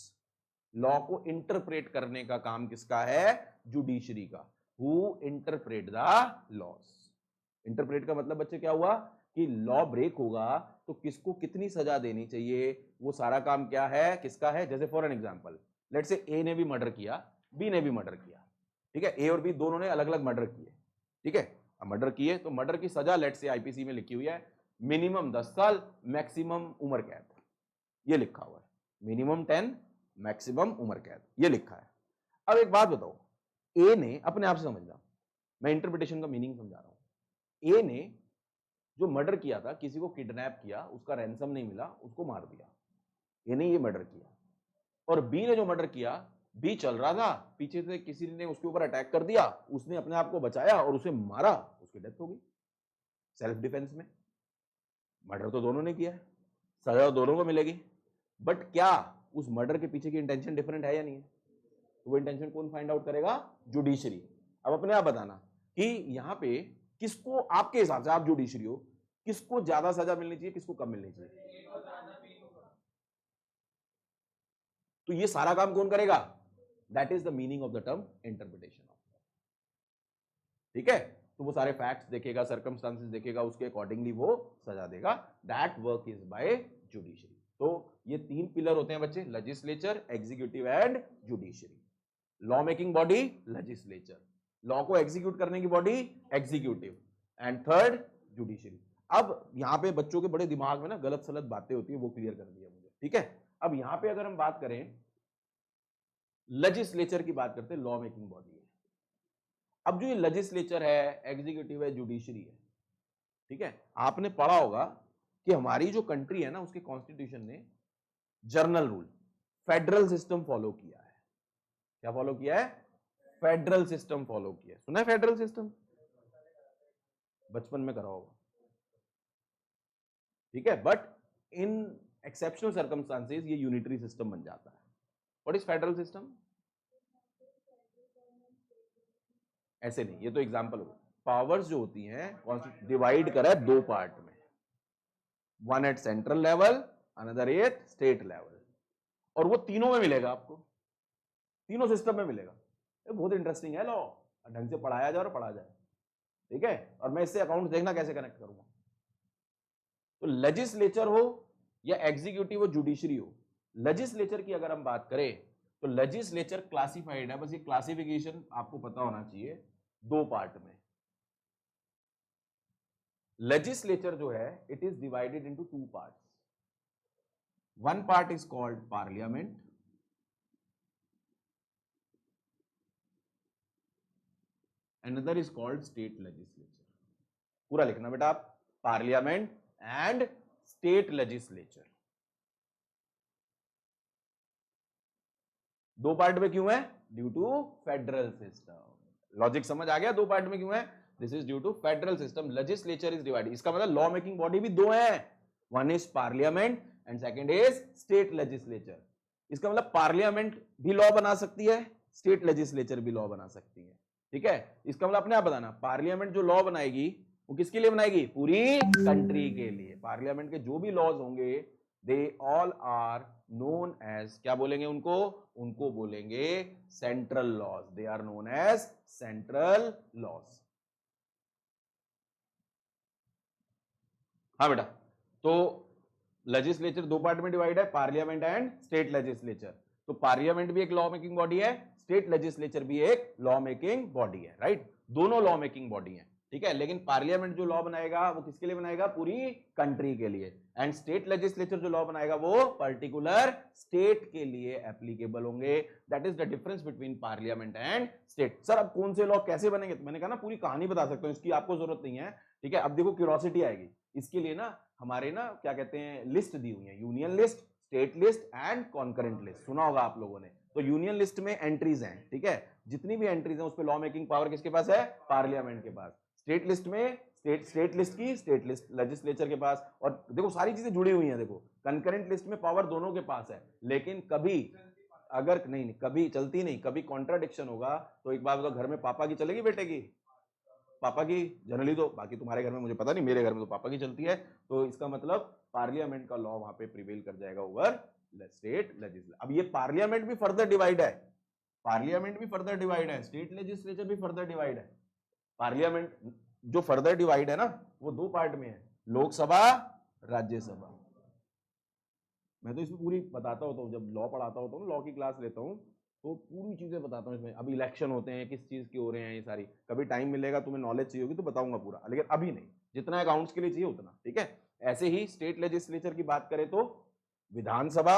[SPEAKER 1] Law को इंटरप्रेट करने का काम किसका है? जुडिशरी का. Who interpret the laws. Interpret का मतलब बच्चे क्या हुआ कि लॉ ब्रेक होगा तो किसको कितनी सजा देनी चाहिए, वो सारा काम क्या है? किसका है? जैसे for an example, let's say ए ने भी मर्डर किया, बी ने भी मर्डर किया. ठीक है, ए और बी दोनों ने अलग अलग मर्डर किए. ठीक है, अब मर्डर किए तो मर्डर की सजा लेट्स से आईपीसी में लिखी हुई है मिनिमम 10 साल, मैक्सिमम उम्र कैद. ये लिखा हुआ है मिनिमम 10, मैक्सिमम उम्र कैद, ये लिखा है. अब एक बात बताओ, ए ने, अपने आप से समझना, मैं इंटरप्रिटेशन का मीनिंग समझा रहा हूं. ए ने जो मर्डर किया था, किसी को किडनैप किया, उसका रैंसम नहीं मिला, उसको मार दिया. ए ने ये मर्डर किया. और बी ने जो मर्डर किया, बी चल रहा था, पीछे से किसी ने उसके ऊपर अटैक कर दिया, उसने अपने आप को बचाया और उसे मारा, उसकी डेथ हो गई सेल्फ डिफेंस में. मर्डर तो दोनों ने किया है, सजा दोनों को मिलेगी. बट क्या उस मर्डर के पीछे की इंटेंशन डिफरेंट है या नहीं है? तो वो इंटेंशन कौन फाइंड आउट करेगा? जुडिशरी. अब अपने आप बताना कि यहां पे किसको, आपके हिसाब से, आप जुडिशरी हो, किसको ज्यादा सजा मिलनी चाहिए, किसको कम मिलनी चाहिए? तो ये सारा काम कौन करेगा? That is the meaning of the term interpretation of. ठीक है, तो वो सारे फैक्ट्स देखेगा, सर्कमस्टांसेस देखेगा, उसके अकॉर्डिंगली वो सजा देगा. That work is by judiciary. तो ये 3 पिलर होते हैं बच्चे, legislature, executive and judiciary. Law making body legislature, law को एग्जीक्यूट करने की body executive, and third judiciary. अब यहां पे बच्चों के बड़े दिमाग में ना गलत सलत बातें होती है, वो क्लियर कर दिया मुझे. ठीक है, अब यहां पे अगर हम बात करें, लेजिस्लेचर की बात करते हैं, लॉ मेकिंग बॉडी है. अब जो ये लेजिस्लेचर है, एग्जीक्यूटिव है, जुडिशरी है, ठीक है, आपने पढ़ा होगा कि हमारी जो कंट्री है ना, उसके कॉन्स्टिट्यूशन ने journal rule, federal system follow किया है. क्या फॉलो किया है? फेडरल सिस्टम फॉलो किया है. सुना है फेडरल सिस्टम? बचपन में करा होगा. ठीक है, बट इन एक्सेप्शनल सर्कमस्टांसेस ये यूनिटरी सिस्टम बन जाता है. What is federal system? ऐसे नहीं, ये तो एग्जांपल हो. पावर्स जो होती हैं डिवाइड करा है दो पार्ट में, one at central level, another at state level, और वो तीनों में मिलेगा आपको, तीनों सिस्टम में मिलेगा। ये बहुत इंटरेस्टिंग है, लॉ ढंग से पढ़ाया जाए और पढ़ा जाए, ठीक है। और मैं इससे अकाउंट देखना कैसे कनेक्ट करूंगा। तो लेजिस्लेचर हो या एग्जीक्यूटिव हो, जुडिशरी हो, लेजिस्लेचर की अगर हम बात करें तो लेजिस्लेचर क्लासिफाइड है, बस ये क्लासिफिकेशन आपको पता होना चाहिए, दो पार्ट में। लेजिस्लेचर जो है it is divided into two parts, one part is called parliament, another is called state legislature. पूरा लिखना बेटा आप, पार्लियामेंट एंड स्टेट लेजिस्लेचर। दो पार्ट में क्यों है? Due to federal system. Logic समझ आ गया? दो पार्ट में क्यों है? This is due to federal system, legislature is divided. इसका मतलब लॉ मेकिंग बॉडी भी दो है, one is parliament and second is state legislature. इसका मतलब पार्लियामेंट भी लॉ बना सकती है, स्टेट लेजिस्लेचर भी लॉ बना सकती है, ठीक है। इसका मतलब अपने आप बताना, पार्लियामेंट जो लॉ बनाएगी वो किसके लिए बनाएगी? पूरी कंट्री के लिए। पार्लियामेंट के जो भी लॉज होंगे they all are known as, क्या बोलेंगे उनको? उनको बोलेंगे central laws, they are known as central laws. हाँ बेटा, तो लेजिस्लेचर दो पार्ट में डिवाइड है, पार्लियामेंट एंड स्टेट लेजिस्लेचर। तो पार्लियामेंट भी एक लॉ मेकिंग बॉडी है, स्टेट लेजिस्लेचर भी एक लॉ मेकिंग बॉडी है, राइट? दोनों लॉ मेकिंग बॉडी है, ठीक है। लेकिन पार्लियामेंट जो लॉ बनाएगा वो किसके लिए बनाएगा? पूरी कंट्री के लिए। एंड स्टेट लेजिस्लेचर जो लॉ बनाएगा वो पर्टिकुलर स्टेट के लिए एप्लीकेबल होंगे। That is the difference between parliament and state. Sir अब कौन से लॉ कैसे बनेंगे? तो मैंने कहा ना पूरी कहानी बता सकता हूं, इसकी आपको जरूरत नहीं है, ठीक है। अब देखो क्यूरोसिटी आएगी इसके लिए ना, हमारे ना क्या कहते हैं लिस्ट दी हुई है, union list, state list and concurrent list, सुना होगा आप लोगों ने। तो यूनियन लिस्ट में एंट्रीज हैं, ठीक है, जितनी भी एंट्रीज हैं उस पर लॉ मेकिंग पावर किसके पास है? पार्लियामेंट के पास। स्टेट लिस्ट में स्टेट लिस्ट की स्टेट लिस्ट लेजिस्लेचर के पास। और देखो सारी चीजें जुड़ी हुई हैं, देखो कंकरेंट लिस्ट में पावर दोनों के पास है, लेकिन कभी अगर नहीं कभी चलती नहीं, कभी कॉन्ट्राडिक्शन होगा तो एक बार घर में पापा की चलेगी बेटे की? पापा की जनरली तो, बाकी तुम्हारे घर में मुझे पता नहीं, मेरे घर में तो पापा की चलती है। तो इसका मतलब पार्लियामेंट का लॉ वहां पे प्रिवेल कर जाएगा ओवर स्टेट लेजिस्लेचर। अब ये पार्लियामेंट भी फर्दर डिवाइड है, पार्लियामेंट भी फर्दर डिवाइड है, स्टेट लेजिस्लेचर भी फर्दर डिवाइड है। पार्लियामेंट जो फर्दर डिवाइड है ना वो दो पार्ट में है, लोकसभा, राज्यसभा। मैं तो इसमें पूरी बताता होता हूँ, जब लॉ पढ़ाता होता हूँ, लॉ की क्लास लेता हूँ तो पूरी चीजें बताता हूँ इसमें। अभी इलेक्शन होते हैं, किस चीज के हो रहे हैं, ये सारी कभी टाइम मिलेगा तुम्हें, नॉलेज चाहिए होगी तो बताऊंगा पूरा, लेकिन अभी नहीं, जितना अकाउंट्स के लिए चाहिए उतना, ठीक है। ऐसे ही स्टेट लेजिस्लेचर की बात करें तो विधानसभा,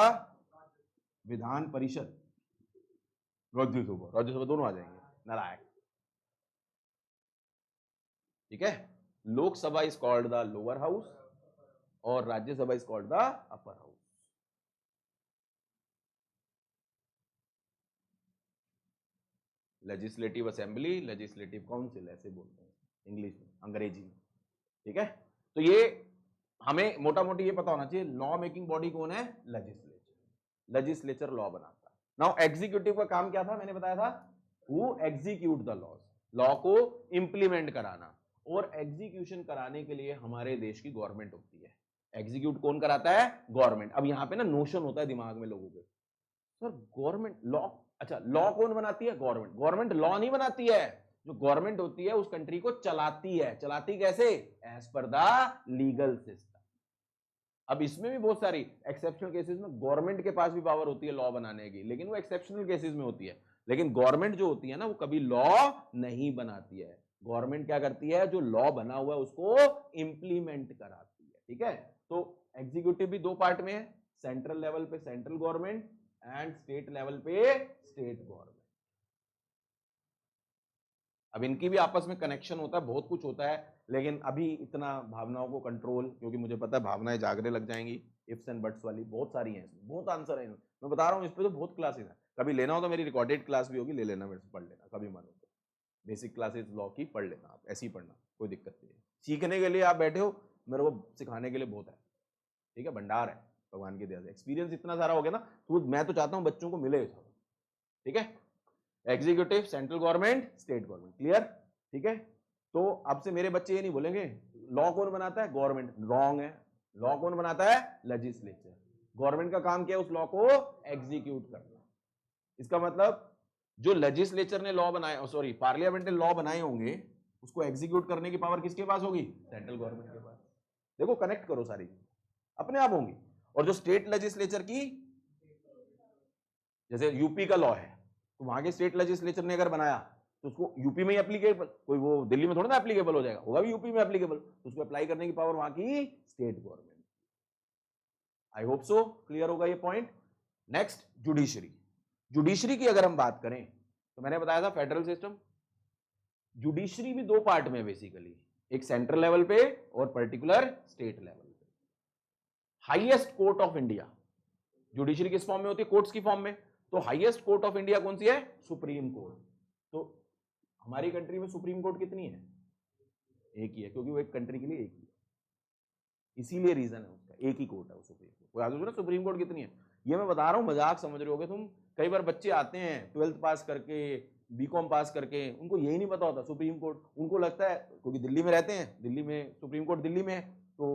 [SPEAKER 1] विधान परिषद, राज्यसभा दोनों आ जाएंगे, नारायण, ठीक है। Lok Sabha is called the lower house और Rajya Sabha is called the upper house. Legislative assembly, legislative council ऐसे बोलते हैं इंग्लिश में, अंग्रेजी में, ठीक है। तो ये हमें मोटा मोटी ये पता होना चाहिए, लॉ मेकिंग बॉडी कौन है? लेजिस्लेचर। लेजिस्लेचर लॉ बनाता है। नाउ एग्जीक्यूटिव का काम क्या था? मैंने बताया था, who execute the laws, law को इंप्लीमेंट कराना। और एग्जीक्यूशन कराने के लिए हमारे देश की गवर्नमेंट होती है। एग्जीक्यूट कौन कराता है? गवर्नमेंट। अब यहां पे ना नोशन होता है दिमाग में लोगों के, सर गवर्नमेंट लॉ, अच्छा लॉ कौन बनाती है? गवर्नमेंट। गवर्नमेंट लॉ नहीं बनाती है, जो गवर्नमेंट होती है उस कंट्री को चलाती है। चलाती कैसे? As per the legal system. अब इसमें भी बहुत सारी एक्सेप्शनल केसेस में गवर्नमेंट के पास भी पावर होती है लॉ बनाने की, लेकिन वो एक्सेप्शनल केसेस में होती है। लेकिन गवर्नमेंट जो होती है ना वो कभी लॉ नहीं बनाती है। गवर्नमेंट क्या करती है? जो लॉ बना हुआ है उसको इंप्लीमेंट कराती है, ठीक है। तो एग्जीक्यूटिव भी दो पार्ट में है, सेंट्रल लेवल पे central government and state level पे स्टेट गवर्नमेंट। अब इनकी भी आपस में कनेक्शन होता है, बहुत कुछ होता है, लेकिन अभी इतना भावनाओं को कंट्रोल, क्योंकि मुझे पता है भावनाएं जागने लग जाएंगी, इफ्स एंड बट्स वाली बहुत सारी हैं इसमें, बहुत आंसर है मैं बता रहा हूँ, इस पे तो बहुत क्लासेस हैं। कभी लेना हो तो मेरी रिकॉर्डेड क्लास भी होगी, ले लेना, मेरे से पढ़ लेना कभी मन हो तो। बेसिक क्लासेस लॉ की पढ़ लेना, आप ऐसे ही पढ़ना, कोई दिक्कत नहीं है। सीखने के लिए आप बैठे हो, मेरे को सिखाने के लिए बहुत है, ठीक है, भंडार है भगवान की दया से। एक्सपीरियंस इतना सारा हो गया ना, तो मैं तो चाहता हूँ बच्चों को मिले, ठीक है। Executive, central government, state government, clear, ठीक है। तो आपसे मेरे बच्चे ये नहीं बोलेंगे लॉ कौन बनाता है, गवर्नमेंट। रॉन्ग है। लॉ कौन बनाता है, लेजिस्लेचर। गवर्नमेंट का काम क्या है, उस लॉ को एग्जीक्यूट करना। इसका मतलब जो लेजिस्लेचर ने लॉ बनाए, सॉरी पार्लियामेंट ने लॉ बनाए होंगे, उसको एग्जीक्यूट करने की पावर किसके पास होगी, सेंट्रल गवर्नमेंट के पास। देखो कनेक्ट करो, सारी अपने आप होंगी। और जो स्टेट लेजिस्लेचर की, जैसे यूपी का लॉ है, तो वहां के स्टेट लेजिस्लेचर ने अगर बनाया तो उसको यूपी में ही एप्लीकेबल, कोई वो दिल्ली में थोड़ा ना एप्लीकेबल हो जाएगा, होगा भी यूपी में एप्लीकेबल, तो उसको अप्लाई करने की पावर वहां की स्टेट गवर्नमेंट। आई होप सो क्लियर होगा ये पॉइंट। Next, judiciary. जुडिशरी की अगर हम बात करें तो मैंने बताया था फेडरल सिस्टम। जुडिशरी भी दो पार्ट में बेसिकली, एक सेंट्रल लेवल पे और पर्टिकुलर स्टेट लेवल पे। Highest court of India judiciary किस फॉर्म में होती है, कोर्ट्स की फॉर्म में। तो हाईएस्ट कोर्ट ऑफ इंडिया कौन सी है, सुप्रीम कोर्ट। तो हमारी कंट्री में सुप्रीम कोर्ट कितनी है, एक ही है, क्योंकि वो एक कंट्री के लिए एक ही है, इसीलिए रीजन है उसका, एक ही कोर्ट है वो सुप्रीम कोर्ट। कोई आगे ना सुप्रीम कोर्ट कितनी है, ये मैं बता रहा हूं, मजाक समझ रहे होगे तुम। कई बार बच्चे आते हैं 12th पास करके, बीकॉम पास करके, उनको यही नहीं पता होता सुप्रीम कोर्ट। उनको लगता है क्योंकि दिल्ली में रहते हैं, दिल्ली में सुप्रीम कोर्ट दिल्ली में है, तो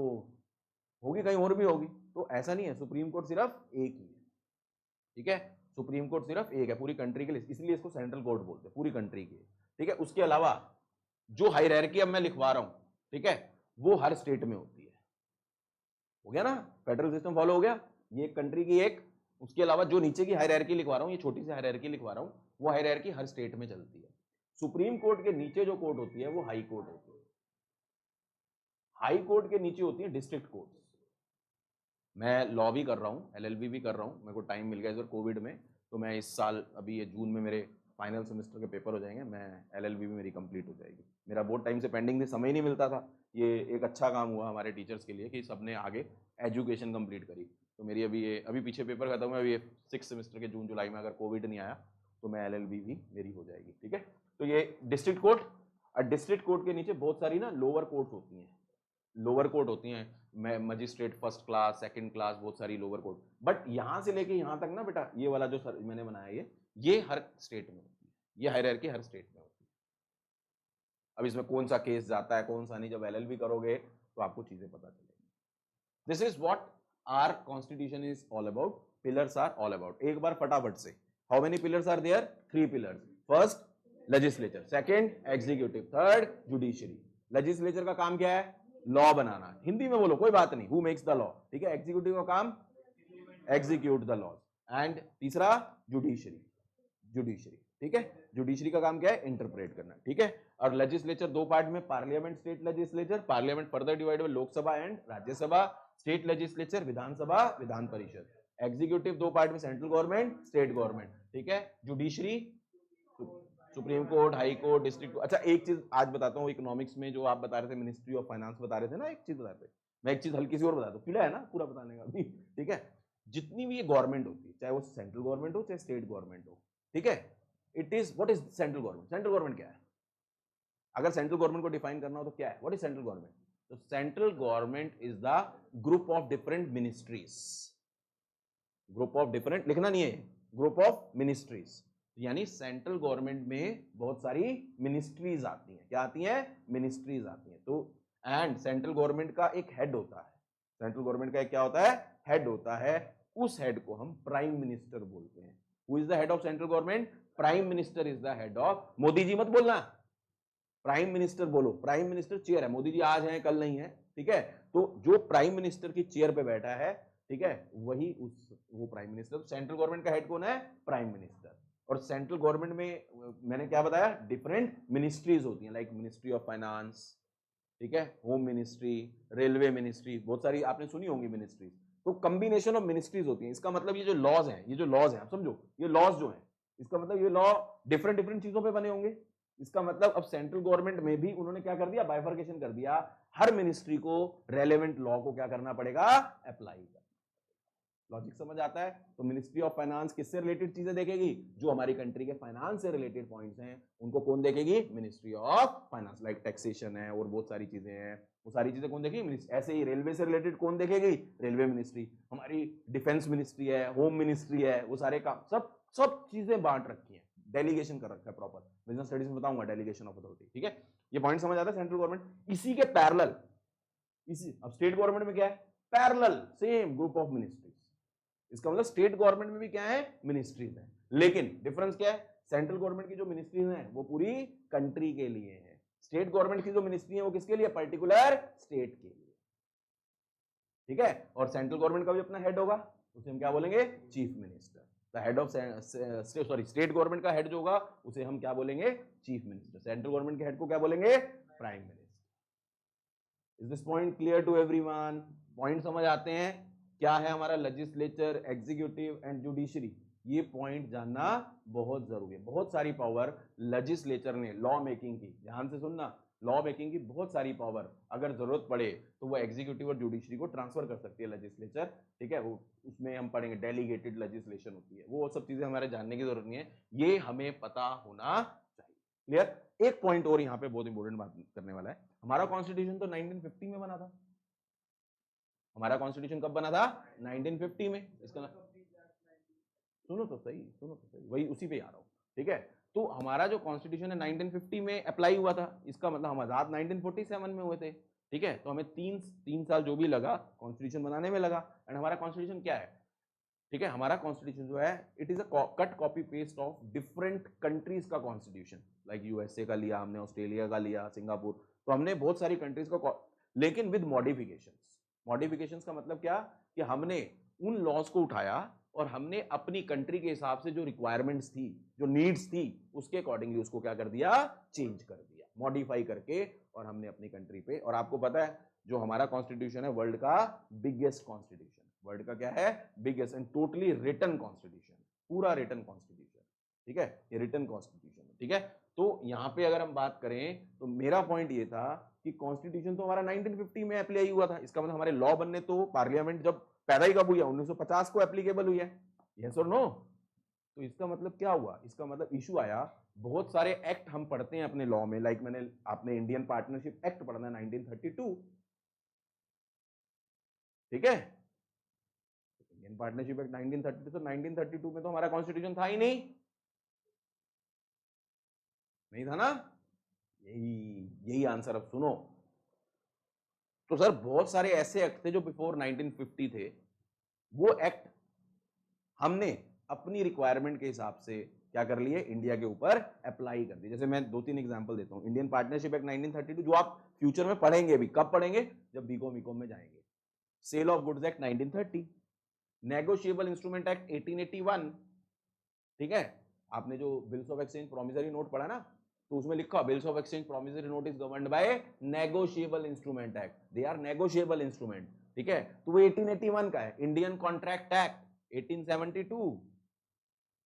[SPEAKER 1] होगी कहीं और भी होगी। तो ऐसा नहीं है, सुप्रीम कोर्ट सिर्फ एक ही है, ठीक है। सुप्रीम कोर्ट सिर्फ एक है पूरी कंट्री के लिए, इसलिए इसको सेंट्रल कोर्ट बोलते हैं, पूरी कंट्री के, ठीक है। उसके अलावा जो हायरार्की अब मैं लिखवा रहा हूं, ठीक है, वो हर स्टेट में होती है। हो गया ना, फेडरल सिस्टम फॉलो हो गया, ये एक कंट्री की एक। उसके अलावा जो नीचे की हायरार्की लिखवा रहा हूं, ये छोटी सी हायरार्की लिखवा रहा हूं, वो हायरार्की हर स्टेट में चलती है। सुप्रीम कोर्ट के नीचे जो कोर्ट होती है वो हाई कोर्ट होती है। हाई कोर्ट के नीचे होती है डिस्ट्रिक्ट कोर्ट। मैं लॉ भी कर रहा हूँ, एलएलबी भी कर रहा हूँ, मेरे को टाइम मिल गया इस बार कोविड में, तो मैं इस साल अभी ये जून में मेरे फाइनल सेमेस्टर के पेपर हो जाएंगे, मैं एलएलबी भी मेरी कंप्लीट हो जाएगी। मेरा बहुत टाइम से पेंडिंग थी, समय ही नहीं मिलता था। ये एक अच्छा काम हुआ हमारे टीचर्स के लिए कि सबने आगे एजुकेशन कंप्लीट करी। तो मेरी अभी पीछे पेपर खत्म हुआ, अभी 6 सेमेस्टर के जून जुलाई में, अगर कोविड नहीं आया तो मैं एलएलबी भी मेरी हो जाएगी, ठीक है। तो ये डिस्ट्रिक्ट कोर्ट, और डिस्ट्रिक्ट कोर्ट के नीचे बहुत सारी ना लोअर कोर्ट होती हैं, लोअर कोर्ट होती हैं, magistrate first class, second class, बहुत सारी लोअर कोर्ट। बट यहां से लेके यहां तक ना बेटा, ये वाला जो सर मैंने बनाया ये हर स्टेट में होती है, ये हायरार्की हर स्टेट में होती है। अब इसमें कौन सा केस जाता है कौन सा नहीं, जब एलएलबी करोगे तो आपको चीजें पता चलेगी। This is what our constitution is all about, pillars are all about. एक बार फटाफट से, how many pillars are there, 3 pillars. First legislature, second executive, third judiciary. Legislature का काम क्या है, लॉ बनाना, हिंदी में बोलो कोई बात नहीं, हु मेक्स द लॉ, ठीक है। एग्जीक्यूटिव का काम एग्जीक्यूट द लॉज, एंड तीसरा जुडिशरी, ठीक है। जुडिशरी का काम क्या है, इंटरप्रेट करना, ठीक है। और लेजिस्लेचर दो पार्ट में, parliament, state legislature. Parliament further divide by Lok Sabha and Rajya Sabha, state legislature Vidhan Sabha, Vidhan Parishad. Executive दो पार्ट में, सेंट्रल गवर्नमेंट, स्टेट गवर्नमेंट, ठीक है। Judiciary supreme court, high court, district. अच्छा एक चीज आज बताता हूँ, इकोनॉमिक्स में जो आप बता रहे थे, मिनिस्ट्री ऑफ फाइनेंस बता रहे थे ना, एक चीज बता रहे थे, मैं एक चीज हल्की सी और बता दूं, पीला है ना पूरा बताने का भी, ठीक है। जितनी भी ये गवर्नमेंट होती है, चाहे वो सेंट्रल गवर्नमेंट हो चाहे स्टेट गवर्नमेंट हो, ठीक है, it is, what is central government, central government क्या है, अगर सेंट्रल गवर्नमेंट को डिफाइन करना हो तो क्या है, व्हाट इज सेंट्रल गवर्नमेंट। तो central government is the group of different ministries, group of different, लिखना नहीं है, ग्रुप ऑफ मिनिस्ट्रीज। यानी सेंट्रल गवर्नमेंट में बहुत सारी मिनिस्ट्रीज आती हैं, क्या आती हैं, मिनिस्ट्रीज आती हैं। तो एंड सेंट्रल गवर्नमेंट का एक हेड होता है, सेंट्रल गवर्नमेंट का एक क्या होता है, हेड होता है। उस हेड को हम प्राइम मिनिस्टर बोलते हैं। Who is the head of central government, prime minister is the head of. Modi ji मत बोलना, प्राइम मिनिस्टर बोलो, प्राइम मिनिस्टर चेयर है, मोदी जी आज हैं कल नहीं है, ठीक है। तो जो प्राइम मिनिस्टर की चेयर पे बैठा है, ठीक है, वही वो प्राइम मिनिस्टर। सेंट्रल गवर्नमेंट का हेड कौन है, प्राइम मिनिस्टर। और सेंट्रल गवर्नमेंट में मैंने क्या बताया, डिफरेंट मिनिस्ट्रीज होती हैं, लाइक मिनिस्ट्री ऑफ फाइनेंस, ठीक है, होम मिनिस्ट्री, रेलवे मिनिस्ट्री, बहुत सारी आपने सुनी होंगी मिनिस्ट्रीज। तो कॉम्बिनेशन ऑफ मिनिस्ट्रीज होती हैं। इसका मतलब ये जो लॉज हैं, ये जो लॉज हैं, आप समझो, ये लॉज जो हैं, इसका मतलब ये लॉ डिफरेंट डिफरेंट चीजों पे बने होंगे। इसका मतलब अब सेंट्रल गवर्नमेंट में भी उन्होंने क्या कर दिया, बाइफर्केशन कर दिया। हर मिनिस्ट्री को रेलेवेंट लॉ को क्या करना पड़ेगा, अप्लाई करना। लॉजिक समझ आता है। तो मिनिस्ट्री ऑफ फाइनेंस किससे रिलेटेड चीजें देखेगी, जो हमारी कंट्री के फाइनेंस से रिलेटेड पॉइंट्स हैं उनको कौन देखेगी, ministry of finance. Like taxation है और बहुत सारी चीजें हैं, वो सारी चीजें कौन देखेगी। ऐसे ही रेलवे से रिलेटेड कौन देखेगी, रेलवे मिनिस्ट्री। हमारी डिफेंस मिनिस्ट्री है, होम मिनिस्ट्री है, वो सारे काम, सब चीजें बांट रखी हैं। डेलीगेशन कर रखा है प्रॉपर, बिजनेस स्टडीज में बताऊंगा डेलीगेशन ऑफ अथॉरिटी, ठीक है। ये पॉइंट समझ आता है। सेंट्रल गवर्नमेंट इसी के पैरेलल, इसी अब स्टेट गवर्नमेंट में क्या है, parallel same group of ministries. इसका मतलब स्टेट गवर्नमेंट में भी क्या है, मिनिस्ट्रीज है, लेकिन डिफरेंस क्या है, सेंट्रल गवर्नमेंट की जो मिनिस्ट्रीज हैं वो पूरी कंट्री के लिए है, स्टेट गवर्नमेंट की जो मिनिस्ट्री है वो किसके लिए, पर्टिकुलर स्टेट के लिए, ठीक है। और सेंट्रल गवर्नमेंट का भी अपना हेड होगा, उसे हम क्या बोलेंगे, chief minister. The head of sorry state government का हेड जो होगा उसे हम क्या बोलेंगे, चीफ मिनिस्टर। सेंट्रल गवर्नमेंट के हेड को क्या बोलेंगे, prime minister. Is this point clear to everyone? Point समझ आते हैं? क्या है हमारा लेजिस्लेचर, एग्जीक्यूटिव एंड जुडिशरी, ये पॉइंट जानना बहुत जरूरी है। बहुत सारी पावर लेजिस्लेचर ने लॉ मेकिंग की, ध्यान से सुनना, लॉ मेकिंग की बहुत सारी पावर अगर जरूरत पड़े तो वो एग्जीक्यूटिव और जुडिशरी को ट्रांसफर कर सकती है लेजिस्लेचर, ठीक है। वो उसमें हम पढ़ेंगे डेलीगेटेड लेजिस्लेशन होती है, वो सब चीजें हमारे जानने की जरूरत नहीं है, ये हमें पता होना चाहिए। क्लियर? एक पॉइंट और यहाँ पे बहुत इंपॉर्टेंट बात करने वाला है, हमारा कॉन्स्टिट्यूशन तो 1950 में बना था। हमारा कॉन्स्टिट्यूशन कब बना था, 1950 में। इसका सुनो तो सही, सुनो तो सही, वही उसी पे आ रहा हूँ, ठीक है। तो हमारा जो कॉन्स्टिट्यूशन है 1950 में अप्लाई हुआ था, इसका मतलब हम आजाद 1947 में हुए थे, ठीक है। तो हमें तीन साल जो भी लगा कॉन्स्टिट्यूशन बनाने में लगा। एंड हमारा कॉन्स्टिट्यूशन क्या है, ठीक है, हमारा कॉन्स्टिट्यूशन जो है it is a cut copy paste of different countries का कॉन्स्टिट्यूशन, लाइक यूएसए का लिया हमने, ऑस्ट्रेलिया का लिया, सिंगापुर, तो हमने बहुत सारी कंट्रीज का, लेकिन विद मॉडिफिकेशंस। मॉडिफिकेशंस का मतलब क्या, कि हमने उन लॉज को उठाया और हमने अपनी कंट्री के हिसाब से जो रिक्वायरमेंट्स थी, जो नीड्स थी, उसके अकॉर्डिंगली उसको क्या कर दिया, चेंज कर दिया, मॉडिफाई करके, और हमने अपनी कंट्री पे। और आपको पता है जो हमारा कॉन्स्टिट्यूशन है वर्ल्ड का बिगेस्ट कॉन्स्टिट्यूशन, वर्ल्ड का क्या है, biggest and totally written constitution, पूरा रिटन कॉन्स्टिट्यूशन, ठीक है, ये रिटन कॉन्स्टिट्यूशन, ठीक है। तो यहाँ पे अगर हम बात करें तो मेरा पॉइंट ये था कि कॉन्स्टिट्यूशन तो हमारा 1950 में अप्लाई हुआ था, इसका मतलब हमारे लॉ बनने तो पार्लियामेंट जब पैदा ही कब हुई है, 1950 को एप्लीकेबल हुई है, यस और नो। तो इसका मतलब क्या हुआ, इसका मतलब इशू आया, बहुत सारे एक्ट हम पढ़ते हैं अपने लॉ में, लाइक मैंने आपने इंडियन पार्टनरशिप एक्ट पढ़ना है 1932, ठीक है, इंडियन पार्टनरशिप एक्ट 1932, तो 1932 में तो हमारा कॉन्स्टिट्यूशन था ही नहीं, नहीं था ना, यही यही आंसर। अब सुनो, तो सर बहुत सारे ऐसे एक्ट थे जो बिफोर 1950 थे, वो एक्ट हमने अपनी रिक्वायरमेंट के हिसाब से क्या कर लिए, इंडिया के ऊपर अप्लाई कर दिए। जैसे मैं 2-3 एग्जांपल देता हूं, इंडियन पार्टनरशिप एक्ट 1932 जो आप फ्यूचर में पढ़ेंगे भी, कब पढ़ेंगे, जब बीकॉम में जाएंगे। Sale of goods act 1930, negotiable instrument act 1881, ठीक है। आपने जो bills of exchange promissory note पढ़ा ना, तो उसमें लिखा bills of exchange promissory note is governed by negotiable instrument act, they are negotiable instrument, ठीक है। तो वो 1881 का है। इंडियन कॉन्ट्रैक्ट एक्ट 1872,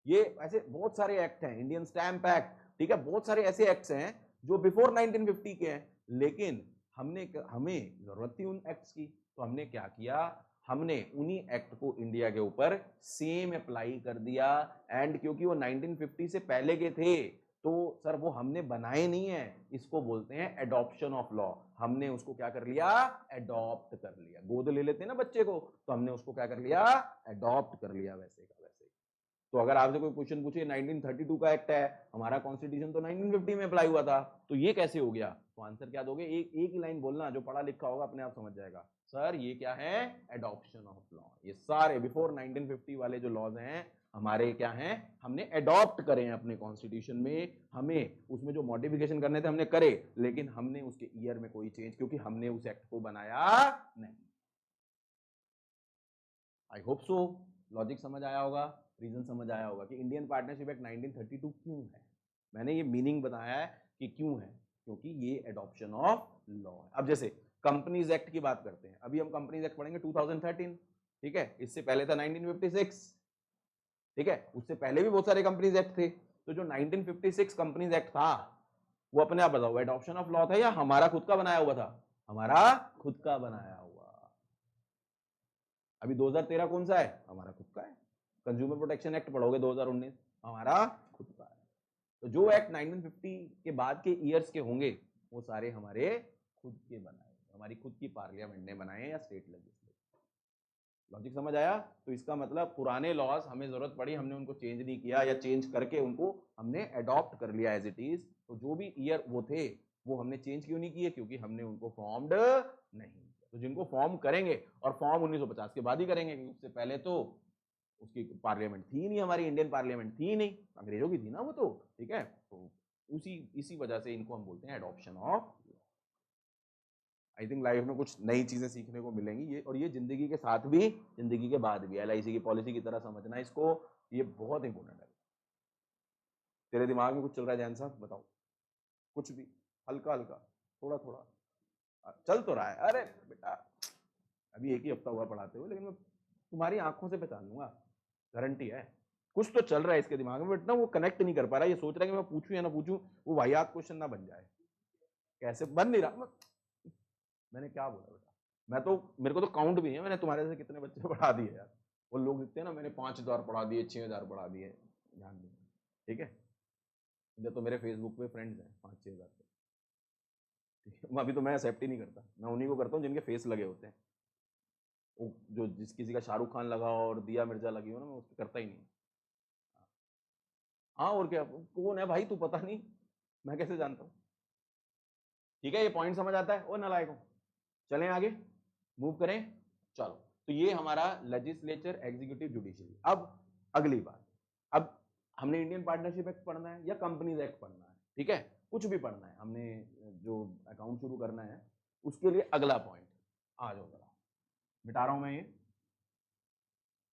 [SPEAKER 1] ये ऐसे बहुत सारे एक्ट हैं, इंडियन स्टैंप एक्ट, ठीक है, बहुत सारे ऐसे एक्ट्स हैं जो बिफोर 1950 के हैं, लेकिन हमें जरूरत थी उन एक्ट्स की, तो हमने क्या किया, हमने उन्हीं एक्ट को इंडिया के ऊपर सेम अप्लाई कर दिया। एंड क्योंकि वो 1950 से पहले के थे, तो सर वो हमने बनाए नहीं है, इसको बोलते हैं एडॉप्शन ऑफ लॉ। हमने उसको क्या कर लिया, एडॉप्ट कर लिया। गोद ले लेते हैं ना बच्चे को, तो हमने उसको क्या कर लिया, एडॉप्ट कर लिया, वैसे का वैसे। तो अगर आपसे कोई क्वेश्चन पूछे 1932 का एक्ट है, हमारा कॉन्स्टिट्यूशन तो 1950 में अप्लाई हुआ था, तो ये कैसे हो गया, तो आंसर क्या दोगे, एक ही लाइन बोलना, जो पढ़ा लिखा होगा अपने आप समझ जाएगा, सर ये क्या है, एडॉप्शन ऑफ लॉ। ये सारे बिफोर 1950 वाले जो लॉज हैं हमारे क्या हैं, हमने एडॉप्ट करे हैं अपने कॉन्स्टिट्यूशन में। हमें उसमें जो मॉडिफिकेशन करने थे हमने करे, लेकिन हमने उसके ईयर में कोई चेंज, क्योंकि हमने उस एक्ट को बनाया नहीं। आई होप सो लॉजिक समझ आया होगा, रीजन समझ आया होगा कि इंडियन पार्टनरशिप एक्ट 1932 क्यों है। मैंने ये मीनिंग बताया है कि क्यों है, क्योंकि ये एडॉप्शन ऑफ लॉ है। अब जैसे कंपनीज एक्ट की बात करते हैं, अभी हम कंपनीज एक्ट पढ़ेंगे 2013, ठीक है, इससे पहले था 1956, ठीक है, उससे पहले भी बहुत सारे कंपनीज एक्ट थे। तो जो 1956 कंपनीज एक्ट था, वो अपने आप बताओ एडॉप्शन ऑफ लॉ था या हमारा खुद का बनाया हुआ था, हमारा खुद का बनाया हुआ। अभी 2013 कौन सा है, हमारा खुद का है। कंज्यूमर प्रोटेक्शन एक्ट पढ़ोगे 2019, हमारा खुद का है। तो जो एक्ट 1950 के बाद के ईयर्स के होंगे वो सारे हमारे खुद के बनाए, हमारी खुद की पार्लियामेंट ने बनाए या स्टेट लेजिस्लेचर। लॉजिक समझ आया? तो इसका मतलब पुराने लॉज हमें जरूरत पड़ी, हमने उनको चेंज नहीं किया या चेंज करके उनको हमने अडॉप्ट कर लिया एज इट इज। तो जो भी ईयर वो थे वो हमने चेंज क्यों नहीं किए? क्योंकि हमने उनको फॉर्म्ड नहीं। तो जिनको फॉर्म करेंगे, और फॉर्म 1950 के बाद ही करेंगे, क्योंकि उससे पहले तो उसकी पार्लियामेंट थी नहीं, हमारी इंडियन पार्लियामेंट थी नहीं, अंग्रेजों की थी ना वो तो, ठीक है। तो उसी इसी वजह से इनको हम बोलते हैं adoption of. I think life में कुछ नई चीजें सीखने को मिलेंगी ये, और ये जिंदगी के साथ भी जिंदगी के बाद भी LIC की पॉलिसी की तरह समझना इसको, ये बहुत इंपॉर्टेंट है। तेरे दिमाग में कुछ चल रहा है जैन साहब? बताओ कुछ भी, हल्का हल्का, थोड़ा थोड़ा चल तो रहा है। अरे बेटा अभी एक ही हफ्ता हुआ पढ़ाते हुए, लेकिन मैं तुम्हारी आंखों से पहचान लूंगा, गारंटी है। कुछ तो चल रहा है इसके दिमाग में, बट ना वो कनेक्ट नहीं कर पा रहा, ये सोच रहा है कि मैं पूछूं या ना पूछूं, वो वाहियात क्वेश्चन ना बन जाए। कैसे बन नहीं रहा? मैंने क्या बोला बेटा? मैं तो, मेरे को तो काउंट भी है मैंने तुम्हारे से कितने बच्चे पढ़ा दिए यार। वो लोग लिखते हैं ना मैंने 5,000 पढ़ा दिए, 6,000 पढ़ा दिए, ध्यान नहीं, ठीक है। ये तो मेरे फेसबुक पे फ्रेंड्स हैं 5-6 हज़ार के, ठीक है। अभी तो मैं एक्सेप्ट ही नहीं करता, मैं उन्हीं को करता हूँ जिनके फेस लगे होते हैं। वो जो जिस किसी का शाहरुख खान लगा हो और दिया मिर्जा लगी हो ना, मैं उसको करता ही नहीं। हाँ और क्या, कौन है भाई तू? पता नहीं, मैं कैसे जानता हूँ? ठीक है, ये पॉइंट समझ आता है? वो नालायकों, चलें आगे, मूव करें। चलो, तो ये हमारा लेजिस्लेचर, एग्जीक्यूटिव, जुडिशरी। अब अगली बात, अब हमने इंडियन पार्टनरशिप एक्ट पढ़ना है या कंपनीज एक्ट पढ़ना है, ठीक है, कुछ भी पढ़ना है, हमने जो अकाउंट शुरू करना है उसके लिए अगला पॉइंट। आ जाओ जरा, मिटा रहा हूं मैं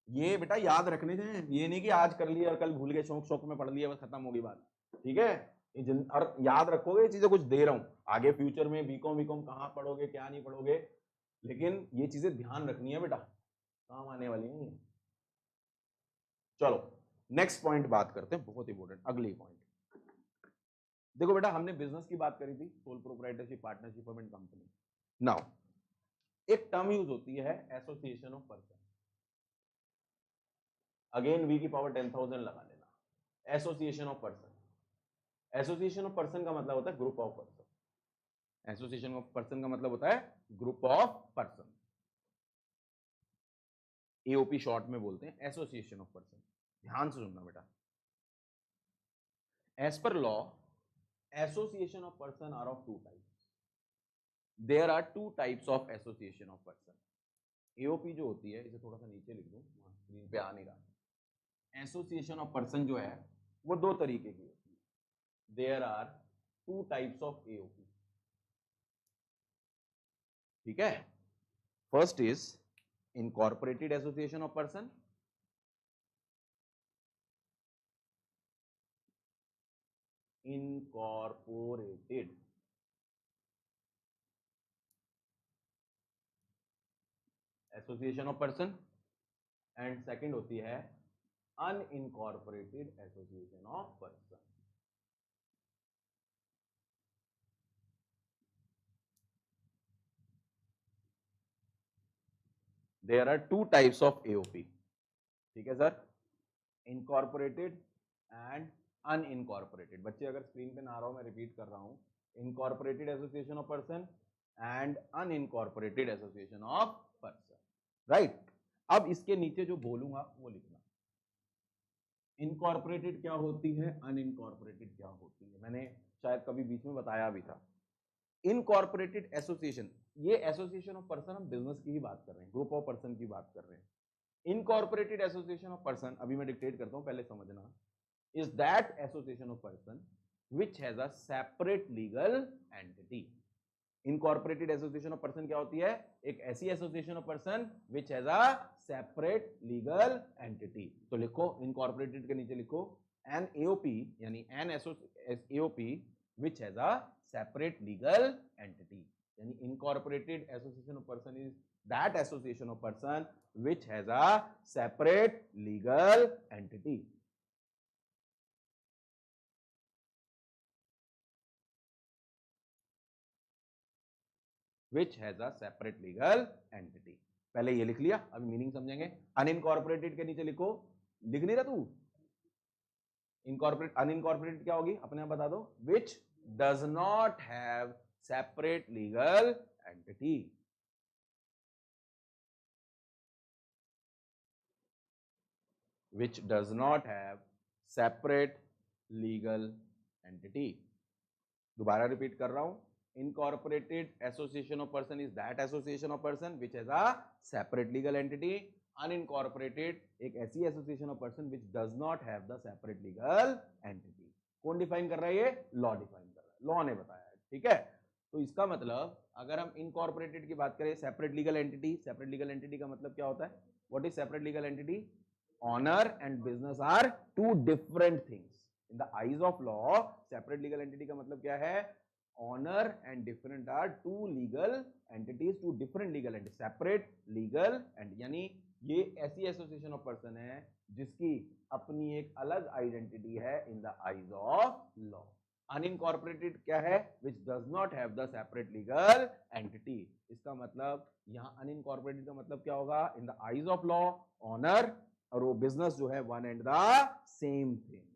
[SPEAKER 1] ये बेटा याद रखने थे, ये नहीं कि आज कर लिया और कल भूल गए, शौक शौक में पढ़ लिया बस खत्म होगी बात, ठीक है। और याद रखोगे, ये चीजें कुछ दे रहा हूं आगे फ्यूचर में, बीकॉम बीकॉम कहाँ पढ़ोगे क्या नहीं पढ़ोगे, लेकिन ये चीजें ध्यान रखनी है बेटा, काम आने वाली है। चलो नेक्स्ट पॉइंट बात करते हैं, बहुत इंपॉर्टेंट अगली पॉइंट। देखो बेटा, हमने बिजनेस की बात करी थी, sole proprietorship, partnership and company. Now एक टर्म यूज होती है association of person, again V की पावर 10,000 लगा लेना, association of person. Association of person का मतलब होता है group of person. Association of person का मतलब होता है group of person, AOP short में बोलते हैं, एसोसिएशन ऑफ पर्सन। ध्यान से सुनना बेटा, as per law association of person are of two types. There are two types of association of person. AOP जो होती है, इसे थोड़ा सा नीचे लिख दूं, स्क्रीन पे आ नहीं रहा। एसोसिएशन ऑफ पर्सन जो है वो दो तरीके की होती है। There are two types of AOP, ठीक है। First is incorporated association of person, incorporated association of person, and second होती है unincorporated association of person. There are two types of AOP, ठीक है सर, इनकॉर्पोरेटेड एंड अनइनकॉर्पोरेटेड। बच्चे अगर screen पे ना आ रहा हो, मैं रिपीट कर रहा हूं, incorporated association of person and unincorporated association of person, right. अब इसके नीचे जो बोलूंगा वो लिखना, इनकॉर्पोरेटेड क्या होती है, अनइनकॉर्पोरेटेड क्या होती है, मैंने शायद कभी बीच में बताया भी था। इनकॉर्पोरेटेड एसोसिएशन, ये एसोसिएशन ऑफ पर्सन, हम बिजनेस की ही बात कर रहे हैं, ग्रुप ऑफ पर्सन की बात कर रहे हैं। इनकॉर्पोरेटेड एसोसिएशन ऑफ पर्सन, अभी मैं डिक्टेट करता हूं पहले समझना, is that association of person which has a separate legal entity. Incorporated association of person क्या होती है? एक ऐसी association of person which has a separate legal entity. तो लिखो इनकॉर्पोरेटेड के नीचे लिखो एन AOP, यानी an AOP which has a separate legal entity, यानी incorporated association of person is that association of person which has a separate legal entity. which has a separate legal entity। पहले ये लिख लिया, अभी meaning समझेंगे। Unincorporated के नीचे लिखो, लिख नहीं रहा तू? इनकॉर्पोरेट, अनइनकॉर्पोरेटेड क्या होगी अपने आप बता दो? which does not have separate legal entity। which does not have separate legal entity. दोबारा रिपीट कर रहा हूं, incorporated association of person is that association of person which has a separate legal entity. Unincorporated एक ऐसी association of person which does not have the separate legal entity. कौन define कर रहा है? ये लॉ डिफाइन कर रहा है, लॉ ने बताया है, ठीक है। तो इसका मतलब अगर हम इनकॉर्पोरेटेड की बात करें, separate legal entity, separate legal entity का मतलब क्या होता है? What is separate legal entity? Owner and business are two different things in the eyes of law. Separate legal entity का मतलब क्या है? Owner and different are two legal entities, two different legal entity, separate legal and, यानी ये ऐसी association of person है जिसकी अपनी एक अलग आइडेंटिटी है in the eyes of law. Unincorporated क्या है? Which does not have the separate legal entity. इसका मतलब यहां अनइनकॉर्पोरेटेड का मतलब क्या होगा? In the eyes of law owner और वो बिजनेस जो है one and the same thing,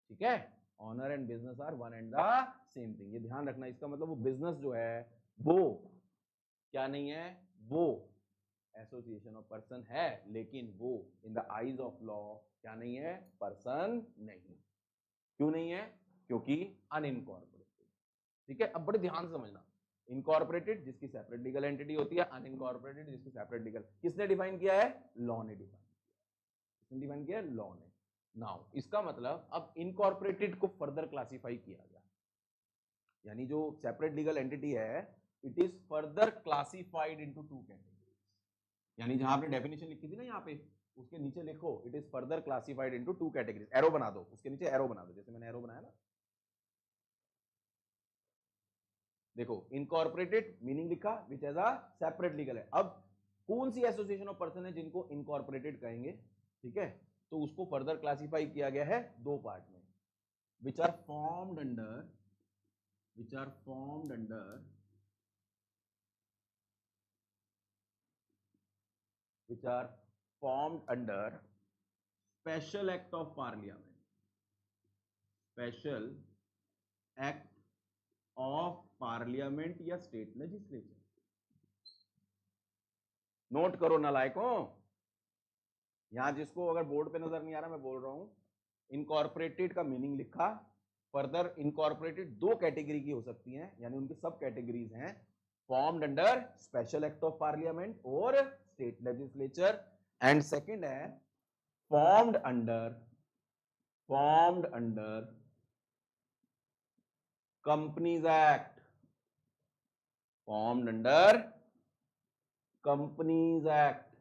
[SPEAKER 1] ठीक है। Owner and business are one and the same thing, ये ध्यान रखना। इसका मतलब वो बिजनेस जो है वो क्या नहीं है? वो एसोसिएशन ऑफ पर्सन है, लेकिन वो इन द आईज ऑफ लॉ क्या नहीं है? पर्सन नहीं। क्यों नहीं है? क्योंकि अनइनकॉर्पोरेटेड, ठीक है। अब बड़े ध्यान से समझना, इनकॉर्पोरेटेड जिसकी सेपरेट लीगल एंटिटी होती है, अनइनकॉर्पोरेटेड जिसकी सेपरेट लीगल। किसने डिफाइन किया है? लॉ ने डिफाइन किया। किसने डिफाइन किया? लॉ ने। नाउ इसका मतलब अब इनकॉर्पोरेटेड को फर्दर क्लासिफाई किया गया, यानी जो सेपरेट लीगल एंटिटी है it is further classified into two categories, यानी जहां आपने डेफिनेशन लिखी थी ना यहाँ पे, उसके नीचे लिखो it is further classified into two categories. Arrow बना दो, उसके नीचे एरो बना दो, जैसे मैंने एरो बनाया ना। देखो इनकॉर्पोरेटेड मीनिंग लिखा विच एज अ सेपरेट लीगल है। अब कौन सी एसोसिएशन ऑफ पर्सन है जिनको इनकॉर्पोरेटेड कहेंगे, ठीक है। तो उसको फर्दर क्लासिफाई किया गया है दो पार्ट में, which are formed under special act of parliament, special act of parliament या स्टेट लेजिस्लेचर। नोट करो नालायकों, यहां जिसको अगर बोर्ड पे नजर नहीं आ रहा मैं बोल रहा हूं, इनकॉर्पोरेटेड का मीनिंग लिखा। फर्दर इनकॉर्पोरेटेड दो कैटेगरी की हो सकती हैं, यानी उनकी सब कैटेगरीज हैं, formed under special act of parliament और स्टेट लेजिस्लेचर। एंड सेकंड है formed under companies act, formed under companies act.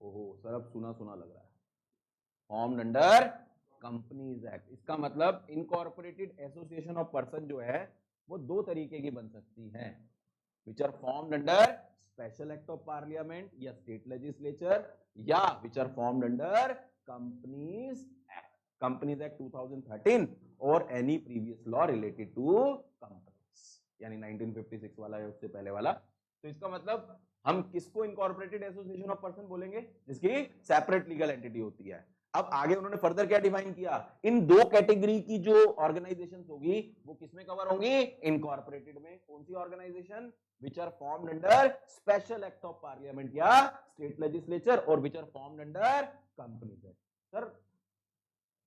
[SPEAKER 1] ओहो सर अब सुना सुना लग रहा है, फॉर्म्ड अंडर कंपनीज एक्ट। इसका मतलब इनकॉर्पोरेटेड एसोसिएशन ऑफ पर्सन जो है वो दो तरीके की बन सकती है, which are formed under special act of parliament या स्टेट लेजिस्लेचर, या which are formed under companies act 2013 और any previous law related to companies, यानी 1956 वाला या उससे पहले वाला। तो इसका मतलब हम किसको इनकॉर्पोरेटेड एसोसिएशन ऑफ पर्सन बोलेंगे? जिसकी सेपरेट लीगल एंटिटी होती है। अब आगे उन्होंने फर्दर क्या डिफाइन किया? इन दो कैटेगरी की जो ऑर्गेनाइजेशंस होगी वो किसमें कवर होंगी? इनकॉर्पोरेटेड में। कौन सी organisation? Which are formed under special act of parliament या स्टेट लेजिस्लेचर, और which are formed under companies act. Sir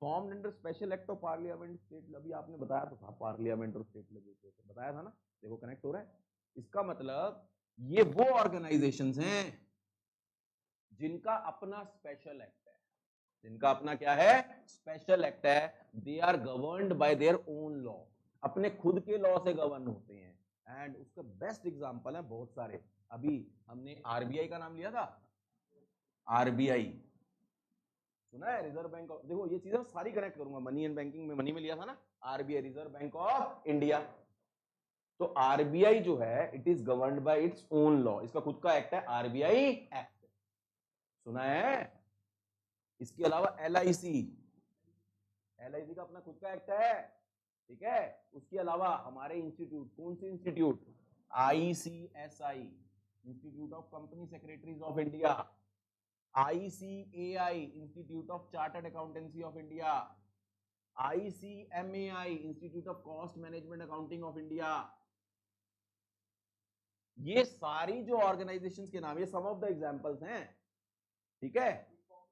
[SPEAKER 1] formed under special act of parliament state, अभी आपने बताया तो था पार्लियामेंट और स्टेट लेजिस्लेचर बताया था ना, देखो कनेक्ट हो रहा है। इसका मतलब ये वो ऑर्गेनाइजेशंस हैं जिनका अपना स्पेशल एक्ट है, जिनका अपना क्या है? स्पेशल एक्ट है। They are governed by their own law, अपने खुद के लॉ से गवर्न होते हैं। एंड उसका बेस्ट एग्जांपल है बहुत सारे, अभी हमने आरबीआई का नाम लिया था, आरबीआई सुना है, रिजर्व बैंक ऑफ, देखो ये चीजें सारी कनेक्ट करूंगा, मनी एंड बैंकिंग में मनी में लिया था ना, RBI reserve bank of India. तो आरबीआई जो है it is governed bye its own law, इसका खुद का एक्ट है आरबीआई एक्ट, सुना है। इसके अलावा एलआईसी का अपना खुद का एक्ट है, ठीक है। उसके अलावा हमारे इंस्टीट्यूट, कौन से institute? ICSI, institute of company secretaries of India, ICAI, institute of chartered accountancy of India, ICMAI, institute of cost management accounting of India. ये सारी जो ऑर्गेनाइजेशंस के नाम, ये सम ऑफ द एग्जांपल्स हैं, ठीक है,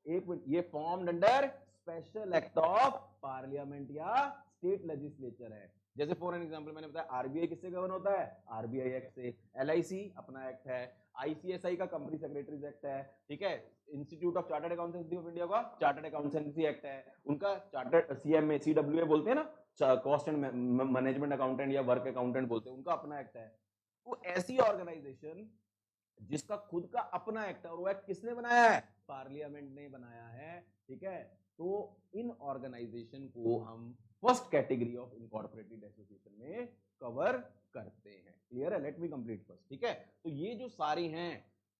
[SPEAKER 1] एक मिनट, ये formed under special act of parliament या स्टेट लेजिस्लेचर है। जैसे फॉर एग्जांपल मैंने बताया आरबीआई किससे गवर्न होता है, आरबीआई एक्ट से, एलआईसी अपना एक्ट है, आईसीएसआई का कंपनी सेक्रेटरीज एक्ट है, ठीक है, institute of chartered accountancy of India का चार्टर्ड अकाउंटेंसी एक्ट है, उनका चार्टर्ड सीएमए सीडब्ल्यूए बोलते हैं ना, कॉस्ट एंड मैनेजमेंट अकाउंटेंट या वर्क अकाउंटेंट बोलते हैं, उनका अपना एक्ट है। तो ऐसी ऑर्गेनाइजेशन जिसका खुद का अपना एक्ट है, और वो एक्ट किसने बनाया है, पार्लियामेंट ने बनाया है, ठीक है, तो इन ऑर्गेनाइजेशन को हम first category of incorporated association में कवर करते हैं। क्लियर है, लेट मी कंप्लीट फर्स्ट, ठीक है। तो ये जो सारी हैं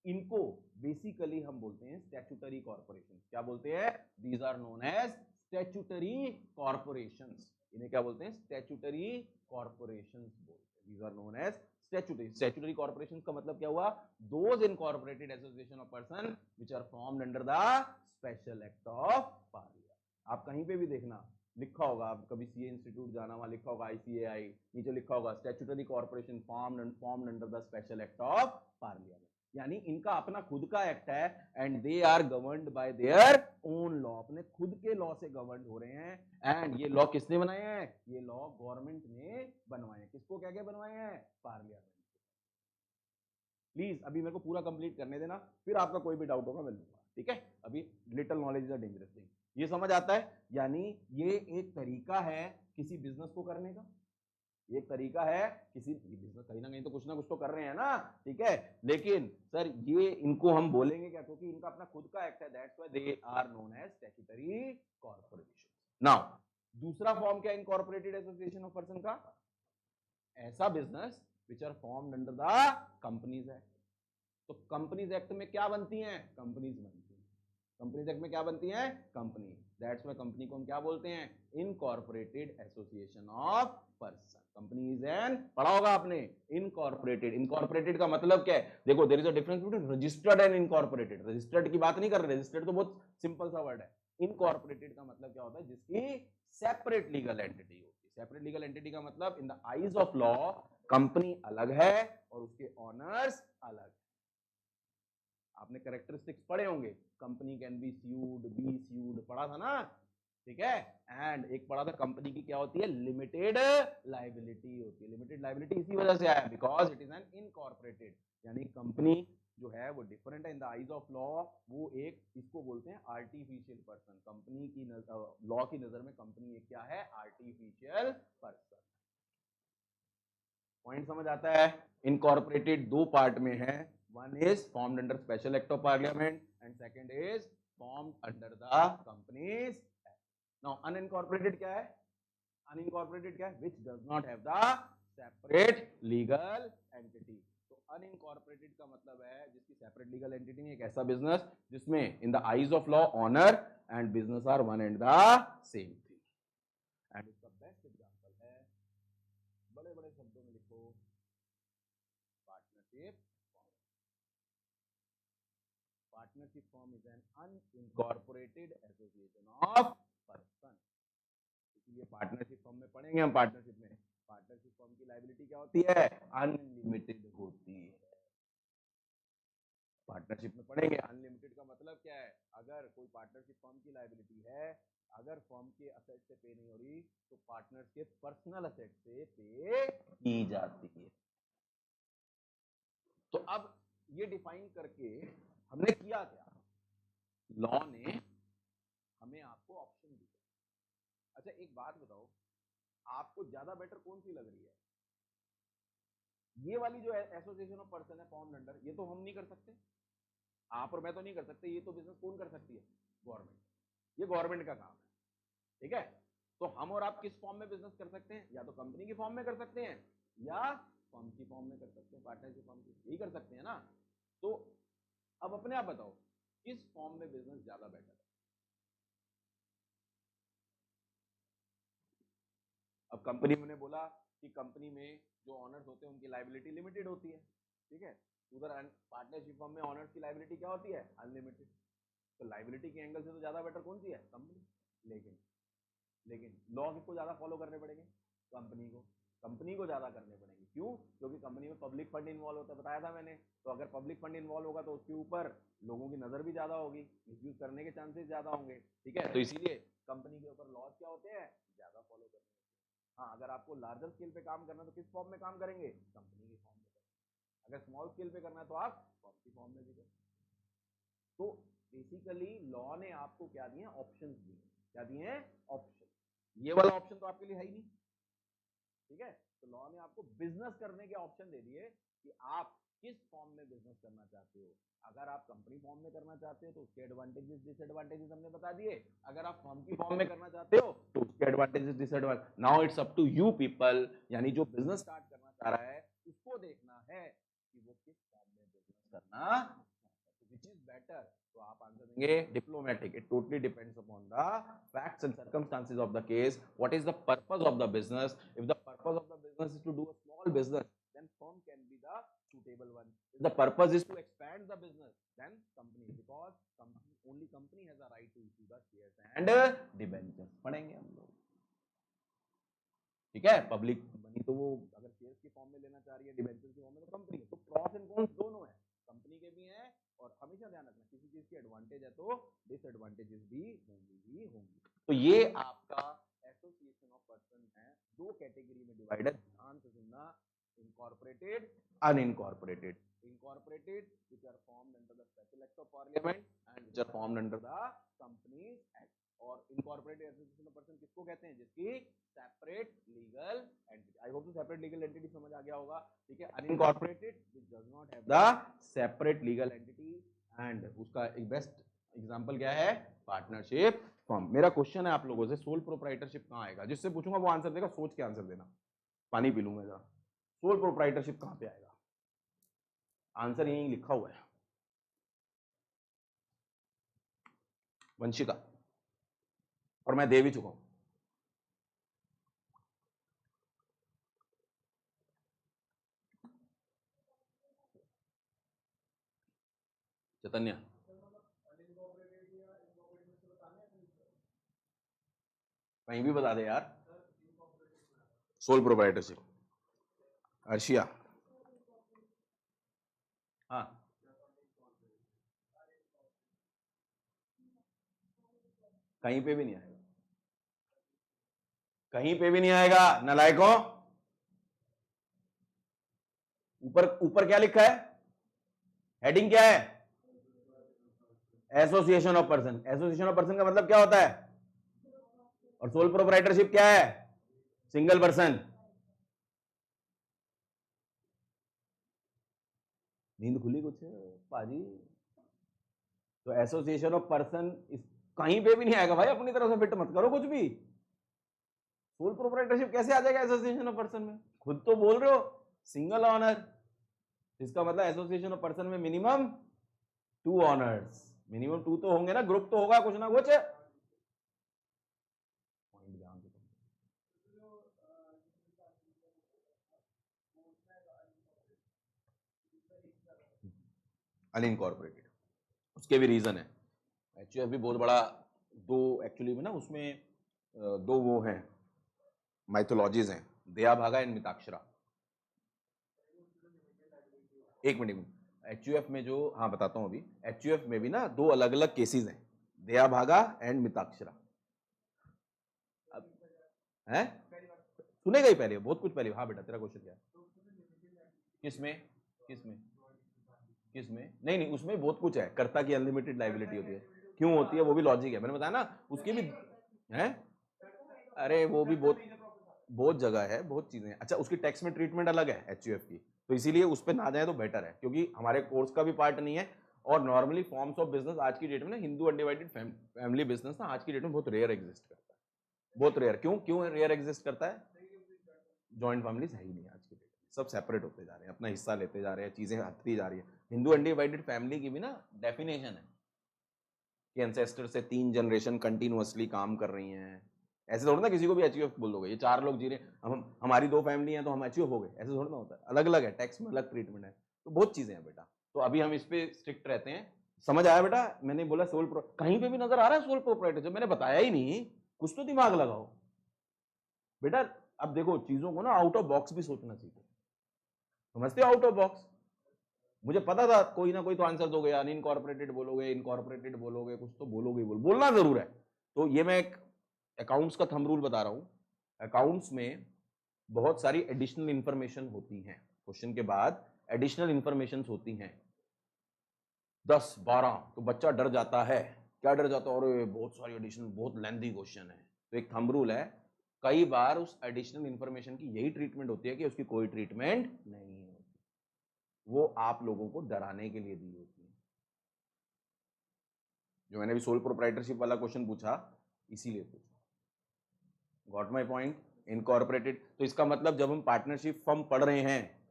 [SPEAKER 1] इनको बेसिकली हम बोलते हैं स्टैट्यूटरी कॉर्पोरेशन। क्या बोलते हैं, these are known as statutory corporations. इन्हें क्या बोलते हैं, स्टैट्यूटरी कॉर्पोरेशंस बोलते हैं, these are known as statutory corporation का मतलब क्या हुआ, those incorporated association of person which are formed under the special act of parliament. आप कहीं पे भी देखना लिखा होगा, आप कभी सीए इंस्टीट्यूट जाना, वहां लिखा होगा आईसीएआई, नीचे लिखा होगा statutory corporation formed under the special act of parliament, यानी इनका अपना खुद का एक्ट है and they are governed by their own law, अपने खुद के लॉ से गवर्न हो रहे हैं। एंड ये लॉ किसने बनाए हैं, ये लॉ गवर्नमेंट ने बनवाए हैं। किसको क्या क्या बनवाए हैं, पार्लियामेंट। प्लीज अभी मेरे को पूरा कंप्लीट करने देना, फिर आपका कोई भी डाउट होगा मैं लूंगा, ठीक है। अभी little knowledge is a dangerous thing, ये समझ आता है, यानी ये एक तरीका है किसी बिजनेस को करने का, एक तरीका है किसी बिजनेस, कहीं ना कहीं तो कुछ ना कुछ तो कर रहे हैं ना, ठीक है, लेकिन सर ये इनको हम बोलेंगे क्या, क्योंकि इनका अपना खुद का एक्ट है, that's why they are known as statutory corporation. Now दूसरा फॉर्म क्या, इनकॉर्पोरेटेड एसोसिएशन ऑफ पर्सन का, ऐसा business which are formed under the companies act. तो कंपनीज एक्ट में क्या बनती हैं, कंपनीज बनती हैं, कंपनीज एक्ट में क्या बनती हैं, कंपनी, दैट्स व्हाई कंपनी को हम क्या बोलते हैं, incorporated association of person. Company is an, पढ़ा होगा आपने, इनकॉर्पोरेटेड। इनकॉर्पोरेटेड का मतलब क्या है, देखो there is a difference between registered and incorporated. Registered की बात नहीं कर रहे, रजिस्टर्ड तो बहुत सिंपल सा वर्ड है। इनकॉर्पोरेटेड का मतलब क्या होता है, जिसकी सेपरेट लीगल एंटिटी होती है। सेपरेट लीगल एंटिटी का मतलब इन the eyes of law company अलग है और उसके ऑनर्स अलग। आपने कैरेक्टरिस्टिक्स पढ़े होंगे, कंपनी कैन बी सूड पढ़ा था ना, ठीक है। एंड एक पढ़ा था कंपनी की क्या होती है, लिमिटेड लाइबिलिटी होती है। लिमिटेड लाइबिलिटी इसी वजह से आया because it is an incorporated, यानी कंपनी जो है वो डिफरेंट है in the eyes of law, वो एक इसको बोलते हैं आर्टिफिशियल पर्सन। कंपनी की लॉ की नजर में कंपनी एक क्या है, आर्टिफिशियल पर्सन। पॉइंट समझ आता है, इनकॉर्पोरेटेड दो पार्ट में है, one is formed under special act of parliament and second is formed under the companies act. Now unincorporated क्या है, unincorporated क्या है, which does not have the separate legal entity। तो unincorporated का मतलब है जिसकी separate legal entity नहीं, एक ऐसा business जिसमें in the eyes of law owner and business are one and the same thing। and इसका best example है, बड़े बड़े शब्दों में लिखो, partnership. Partnership firm is an unincorporated association of person। इसलिए पार्टनरशिप फर्म में पढ़ेंगे हम, पार्टनरशिप में पार्टनरशिप फर्म की लायबिलिटी क्या होती है, अनलिमिटेड होती है। पार्टनरशिप में पढ़ेंगे अनलिमिटेड का मतलब क्या है, अगर कोई पार्टनरशिप फर्म की लायबिलिटी है, अगर फर्म के असेट से पे नहीं हो रही तो पार्टनर्स के पर्सनल असेट से पे की जाती है। तो अब ये डिफाइन करके हमने किया क्या, लॉ ने हमें आपको ऑप्शन दिया। अच्छा एक बात बताओ, आपको ज्यादा बेटर कौन सी लग रही है, ये वाली जो एसोसिएशन ऑफ पर्सन है फॉर्म अंडर, ये तो हम नहीं कर सकते, आप और मैं तो नहीं कर सकते, ये तो बिजनेस कौन कर सकती है, गवर्नमेंट, ये गवर्नमेंट का काम है, ठीक है। तो हम और आप किस फॉर्म में बिजनेस कर सकते हैं, या तो कंपनी की फॉर्म में कर सकते हैं या फर्म की फॉर्म में कर सकते हैं, पार्टनरशिप फॉर्म की, यही कर सकते हैं ना। तो अब अपने आप बताओ किस फॉर्म में बिजनेस ज्यादा बेटर है। अब कंपनी में बोला कि कंपनी में जो ऑनर्स होते हैं उनकी लायबिलिटी लिमिटेड होती है, ठीक है, उधर पार्टनरशिप फर्म में ऑनर्स की लायबिलिटी क्या होती है, अनलिमिटेड। तो लायबिलिटी के एंगल से तो ज्यादा बेटर कौन सी है, कंपनी। लेकिन लॉ किसको ज्यादा फॉलो करने पड़ेंगे, कंपनी को। कंपनी को ज्यादा करने पड़ेंगे। क्यों? क्योंकि कंपनी में पब्लिक फंड इन्वॉल्व होता है, बताया था मैंने। तो अगर पब्लिक फंड इन्वॉल्व होगा तो उसके ऊपर लोगों की नजर भी ज्यादा होगी, मिसयूज करने के चांसेस ज्यादा होंगे, ठीक है। तो इसीलिए कंपनी के ऊपर लॉज क्या होते हैं, ज्यादा फॉलो करने होते हैं। हाँ, अगर आपको लार्जर स्केल पे काम करना है तो किस फॉर्म में काम करेंगे, कंपनी के फॉर्म में करेंगे। अगर स्मॉल स्केल पे करना है तो आप फॉर्म की फॉर्म में भी करेंगे। तो बेसिकली लॉ ने आपको क्या दिए, ऑप्शंस दिए। क्या दिए हैं, ऑप्शन। ये वाला ऑप्शन तो आपके लिए है ही नहीं, ठीक है। तो लॉ ने आपको बिजनेस करने के ऑप्शन दे दिए कि आप किस फॉर्म में बिजनेस करना चाहते हो। अगर आप कंपनी फॉर्म में करना चाहते हो तो उसके एडवांटेजेस डिसएडवांटेजेस हमने बता दिए। अगर आप फर्म की फॉर्म में करना चाहते हो तो उसके advantages disadvantage. Now it's up to you people, यानी जो बिजनेस स्टार्ट करना चाह रहा है उसको देखना है कि वो किस फॉर्म में बिजनेस करना, which is better. तो आप आंसर देंगे diplomatic. It totally depends upon the facts and circumstances of the case. What is the purpose of the business? If the purpose of the business is to do a small business, then firm can be the suitable one. If the purpose is to expand the business, then company, because company, only company has a right to issue the shares and debentures. पढ़ेंगे हम लोग, ठीक है। Public money तो वो अगर shares की form में लेना चाह रही है, डिबेंचर की फॉर्म में, तो कंपनी। तो प्रॉस एंड कॉन्स दोनों है, कंपनी के भी हैं, और हमेशा ध्यान रखना किसी चीज की एडवांटेज है तो डिसएडवांटेजेस भी होंगी ही होंगी। तो ये आपका एसोसिएशन ऑफ पर्सन है, दो कैटेगरी में डिवाइडेड, ध्यान से सुनना। Incorporated, unincorporated. Incorporated which are formed under the special act of parliament and which are formed under the companies act. और इनकॉर्पोरेटेड एसोसिएशन ऑफ पर्सन किसको कहते हैं, जिसकी separate legal entity. I hope तो सेपरेट लीगल एंटिटी समझ आ गया होगा, ठीक है। Unincorporated which does not have the separate legal entity, and उसका एक बेस्ट एग्जांपल क्या है, पार्टनरशिप फर्म। मेरा क्वेश्चन है आप लोगों से, सोल प्रोप्राइटरशिप कहां आएगा, जिससे पूछूंगा वो आंसर देगा, सोच के आंसर देना। पानी पी लूं मैं जरा। सोल प्रोप्राइटरशिप कहां पे आएगा, आंसर यहीं लिखा हुआ है, वंशिका, और मैं दे भी चुका हूं। चैतन्य, कहीं भी बता दे यार। सोल प्रोप्राइटरशिप, अर्शिया, हाँ, कहीं पे भी नहीं आएगा, कहीं पे भी नहीं आएगा नालायकों। ऊपर ऊपर क्या लिखा है, हेडिंग क्या है, association of person. Association of person का मतलब क्या होता है, और सोल प्रोप्राइटरशिप क्या है, सिंगल पर्सन। नींद खुली कुछ पाजी। तो एसोसिएशन ऑफ पर्सन कहीं पे भी नहीं आएगा भाई, अपनी तरफ से फिट मत करो कुछ भी। सोल प्रोप्राइटरशिप कैसे आ जाएगा एसोसिएशन ऑफ पर्सन में, खुद तो बोल रहे हो सिंगल ऑनर, इसका मतलब एसोसिएशन ऑफ पर्सन में मिनिमम 2 ऑनर्स, मिनिमम 2 तो होंगे ना, ग्रुप तो होगा कुछ ना कुछ। अनइनकॉर्पोरेटेड, उसके भी रीजन है। एचयूएफ भी बहुत बड़ा, दो एक्चुअली में ना उसमें दो वो हैं, माइथोलॉजीज हैं, दया भागा एंड मिताक्षरा। एक मिनट, एचयूएफ में जो, हाँ बताता हूँ अभी, एचयूएफ में भी ना दो अलग अलग केसेस हैं, दया भागा एंड मिताक्षरा। हैं सुनेगा ही पहले, बहुत कुछ पहले। हाँ बेटा तेरा क्वेश्चन क्या है, किसमें किसमें किसमें, नहीं नहीं उसमें बहुत कुछ है, कर्ता की अनलिमिटेड लायबिलिटी होती है, क्यों होती है वो भी लॉजिक है, मैंने बताया ना, उसकी भी है। अरे वो भी बहुत बहुत जगह है, बहुत चीजें हैं। अच्छा, उसकी टैक्स में ट्रीटमेंट अलग है एचयूएफ की, तो इसीलिए उस पर ना जाए तो बेटर है, क्योंकि हमारे कोर्स का भी पार्ट नहीं है। और नॉर्मली फॉर्म्स ऑफ बिजनेस आज की डेट में ना, हिंदू अनडिवाइडेड फैमिली बिजनेस ना आज की डेट में बहुत रेयर एग्जिस्ट करता है, बहुत रेयर। क्यों क्यों रेयर एग्जिस्ट करता है, जॉइंट फैमिलीज है ही नहीं आज की डेट में, सब सेपरेट होते जा रहे हैं, अपना हिस्सा लेते जा रहे हैं, चीजें हटती जा रही है। हिंदू अनडिवाइडेड फैमिली की भी ना डेफिनेशन है कि एंसेस्टर से 3 जनरेशन कंटिन्यूअसली काम कर रही हैं। ऐसे थोड़ा ना किसी को भी एचयूएफ बोल दोगे, ये 4 लोग जी रहे हैं, हम हमारी 2 फैमिली हैं तो हम एचयूएफ हो गए, ऐसे थोड़ा ना होता है, अलग अलग है, टैक्स में अलग ट्रीटमेंट है, तो बहुत चीजें हैं बेटा। तो अभी हम इस पे स्ट्रिक्ट रहते हैं, समझ आया बेटा। मैंने बोला सोल कहीं पे भी नजर आ रहा है सोल प्रोप्राइटरशिप, मैंने बताया ही नहीं, कुछ तो दिमाग लगाओ बेटा। अब देखो चीजों को ना आउट ऑफ बॉक्स भी सोचना सीखो, समझते हो आउट ऑफ बॉक्स। मुझे पता था कोई ना कोई तो आंसर दोगे, अनइनकॉर्पोरेटेड बोलोगे, इनकॉर्पोरेटेड बोलोगे, कुछ तो बोलोगे, बोलना जरूर है। तो ये मैं एक अकाउंट्स का थंब रूल बता रहा हूं। अकाउंट्स में बहुत सारी एडिशनल इंफॉर्मेशन होती हैं, क्वेश्चन के बाद एडिशनल इंफॉर्मेशन होती हैं 10-12, तो बच्चा डर जाता है। क्या डर जाता है? और बहुत सारी एडिशनल, बहुत लेंथी क्वेश्चन है। तो एक थंब रूल है, कई बार उस एडिशनल इंफॉर्मेशन की यही ट्रीटमेंट होती है कि उसकी कोई ट्रीटमेंट नहीं होती, वो आप लोगों को डराने के लिए दी होती है। जो मैंने भी सोल प्रोप्राइटरशिप वाला क्वेश्चन पूछा, इसीलिए पूछा। Got my point? इनकॉर्पोरेटेड, तो इसका मतलब जब हम पार्टनरशिप फर्म पढ़ रहे हैं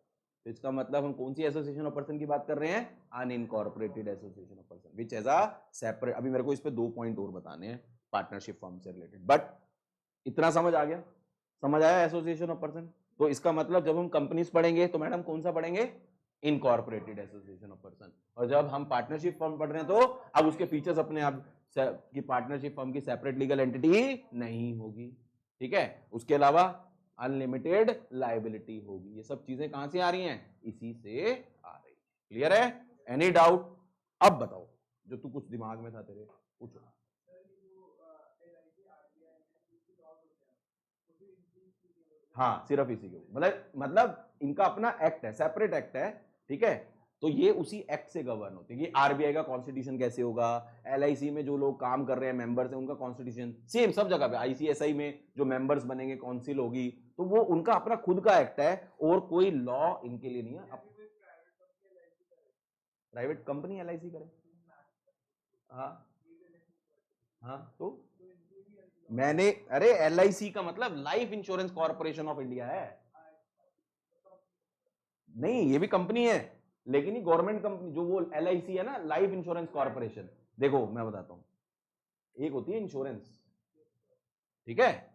[SPEAKER 1] तो इसका मतलब हम कौन सी एसोसिएशन ऑफ पर्सन की बात कर रहे हैं? Unincorporated association of person which as a separate. अभी मेरे को इस पे 2 पॉइंट और बताने हैं पार्टनरशिप फर्म से रिलेटेड, बट इतना समझ आ गया? समझ आया एसोसिएशन ऑफ पर्सन? तो इसका मतलब जब हम कंपनीज पढ़ेंगे तो मैडम कौन सा पढ़ेंगे? Incorporated association of person. और जब हम पार्टनरशिप फर्म पढ़ रहे हैं तो अब उसके फीचर्स अपने आप कि पार्टनरशिप फर्म की सेपरेट लीगल एंटिटी नहीं होगी, ठीक है। उसके अलावा अनलिमिटेड लायबिलिटी होगी। ये सब चीजें कहां से आ रही हैं? इसी से आ रही है। क्लियर है? Any doubt? अब बताओ, जो तू कुछ दिमाग में था तेरे, पूछो। हाँ, सिर्फ इसी के मतलब इनका अपना एक्ट है, सेपरेट एक्ट है, ठीक है। तो ये उसी एक्ट से गवर्न होती है कि आरबीआई का कॉन्स्टिट्यूशन कैसे होगा, एलआईसी में जो लोग काम कर रहे हैं मेंबर्स हैं उनका कॉन्स्टिट्यूशन सेम सब जगह पे, आईसीएसआई में जो मेंबर्स बनेंगे, काउंसिल होगी, तो वो उनका अपना खुद का एक्ट है और कोई लॉ इनके लिए नहीं है। प्राइवेट कंपनी एलआईसी करे? हाँ हाँ, तो मैंने, अरे एलआईसी का मतलब life insurance corporation of India है। नहीं, ये भी कंपनी है, लेकिन ये गवर्नमेंट कंपनी, जो वो एलआईसी है ना, लाइफ इंश्योरेंस कॉर्पोरेशन। देखो मैं बताता हूं, एक होती है इंश्योरेंस, ठीक है।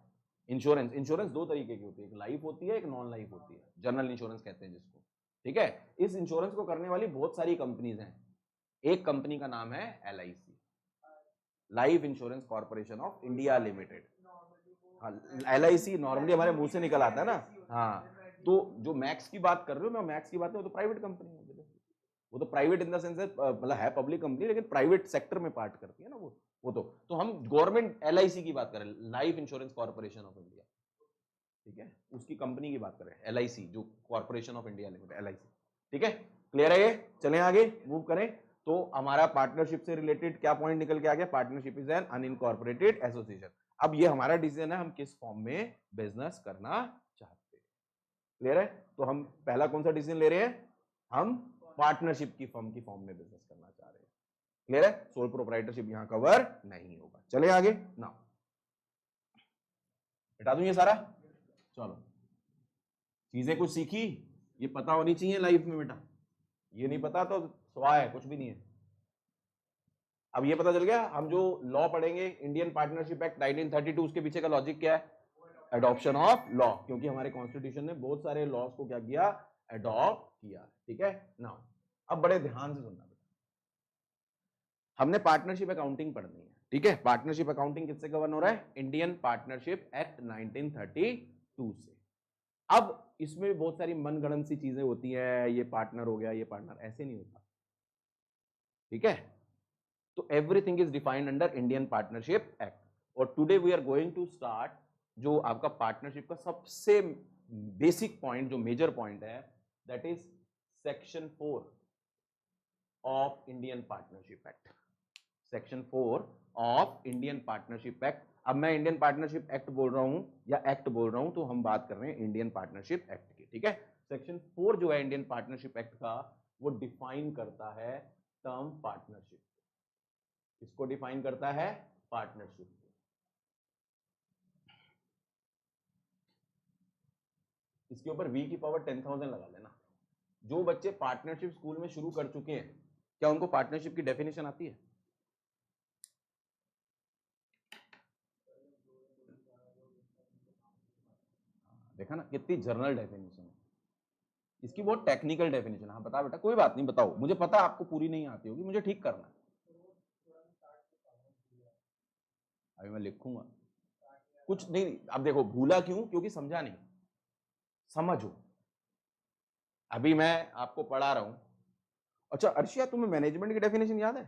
[SPEAKER 1] इंश्योरेंस, इंश्योरेंस 2 तरीके की होती है, एक लाइफ होती है, एक नॉन लाइफ होती है, जनरल इंश्योरेंस कहते हैं जिसको, ठीक है। इस इंश्योरेंस को करने वाली बहुत सारी कंपनीज हैं, एक कंपनी का नाम है LIC, life insurance corporation of India limited. हाँ, एलआईसी नॉर्मली हमारे मुंह से निकल आता है ना। हाँ, तो जो मैक्स की बात कर रहे हो, मैं मैक्स की बात है, वो तो प्राइवेट कंपनी है, वो तो प्राइवेट इन द सेंस है, मतलब है पब्लिक कंपनी लेकिन प्राइवेट सेक्टर में पार्ट करती है ना वो तो हम गवर्नमेंट एलआईसी की बात करें, life insurance corporation of India, ठीक है, उसकी कंपनी की बात करें, एलआईसी जो corporation of India limited, LIC, ठीक है। क्लियर है? ये चलें आगे, मूव करें। तो हमारा पार्टनरशिप से रिलेटेड क्या पॉइंट निकल के आ गया? Partnership is an unincorporated association. अब ये हमारा डिसीजन है, हम किस फॉर्म में बिजनेस करना चाहते हैं। क्लियर है? तो हम पहला कौन सा डिसीजन ले रहे हैं? हम पार्टनरशिप की फर्म में बिजनेस करना चाह रहे हैं। क्लियर है? सोल प्रोप्राइटरशिप यहां कवर नहीं होगा। चले आगे ना, हटा दूं ये सारा। चलो, चीजें कुछ सीखी, ये पता होनी चाहिए लाइफ में बेटा, ये नहीं पता तो स्वाहा है, कुछ भी नहीं है। अब ये पता चल गया, हम जो लॉ पढ़ेंगे इंडियन पार्टनरशिप एक्ट 1932, उसके पीछे का लॉजिक क्या है? एडॉप्शन ऑफ लॉ, क्योंकि हमारे कॉन्स्टिट्यूशन ने बहुत सारे लॉज को क्या किया? एडॉप्ट किया, ठीक है ना। अब बड़े ध्यान से सुनना, हमने पार्टनरशिप अकाउंटिंग पढ़नी है, ठीक है। पार्टनरशिप अकाउंटिंग किससे गवर्न हो रहा है? इंडियन पार्टनरशिप एक्ट 1932 से। अब इसमें बहुत सारी मनगढ़ंत सी चीजें होती है, ये पार्टनर हो गया, ये पार्टनर, ऐसे नहीं होता, ठीक है। तो everything is defined under Indian partnership act. और today we are going to start जो आपका पार्टनरशिप का सबसे बेसिक पॉइंट, जो मेजर पॉइंट है, that is section 4 of Indian partnership act. Section 4 of Indian partnership act. अब मैं इंडियन पार्टनरशिप एक्ट बोल रहा हूं या एक्ट बोल रहा हूं, तो हम बात कर रहे हैं इंडियन पार्टनरशिप एक्ट की, ठीक है। सेक्शन 4 जो है इंडियन पार्टनरशिप एक्ट का, वो डिफाइन करता है टर्म पार्टनरशिप। इसको डिफाइन करता है पार्टनरशिप। इसके ऊपर v की पावर 10,000 लगा लेना। जो बच्चे पार्टनरशिप स्कूल में शुरू कर चुके हैं, क्या उनको पार्टनरशिप की डेफिनेशन आती है? देखा ना कितनी जर्नल डेफिनेशन है, इसकी बहुत टेक्निकल डेफिनेशन। हाँ बता बेटा, कोई बात नहीं, बताओ, मुझे पता आपको पूरी नहीं आती होगी, मुझे ठीक करना है। अभी मैं लिखूंगा। कुछ नहीं, अब देखो भूला क्यों, क्योंकि समझा नहीं। समझो, अभी मैं आपको पढ़ा रहा हूं। अच्छा अर्शिया, तुम्हें मैनेजमेंट की डेफिनेशन याद है?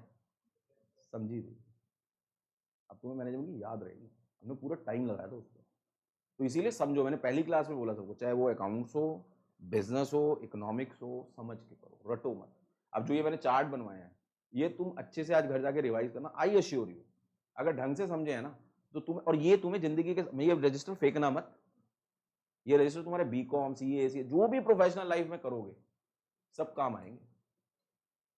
[SPEAKER 1] समझी थी, अब तुम्हें मैनेजमेंट की याद रहेगी, हमने पूरा टाइम लगाया था उस पर। तो इसीलिए समझो, मैंने पहली क्लास में बोला सबको, चाहे वो अकाउंट्स हो, बिजनेस हो, इकोनॉमिक्स हो, समझ के करो, रटो मत। अब जो ये मैंने चार्ट बनवाए हैं, ये तुम अच्छे से आज घर जाके रिवाइज करना, आई अश्योर यू, अगर ढंग से समझे है ना तो तुम्हें, और ये तुम्हें जिंदगी के, ये रजिस्टर फेंकना मत, ये रजिस्टर तुम्हारे बीकॉम सीए जो भी प्रोफेशनल लाइफ में करोगे सब काम आएंगे।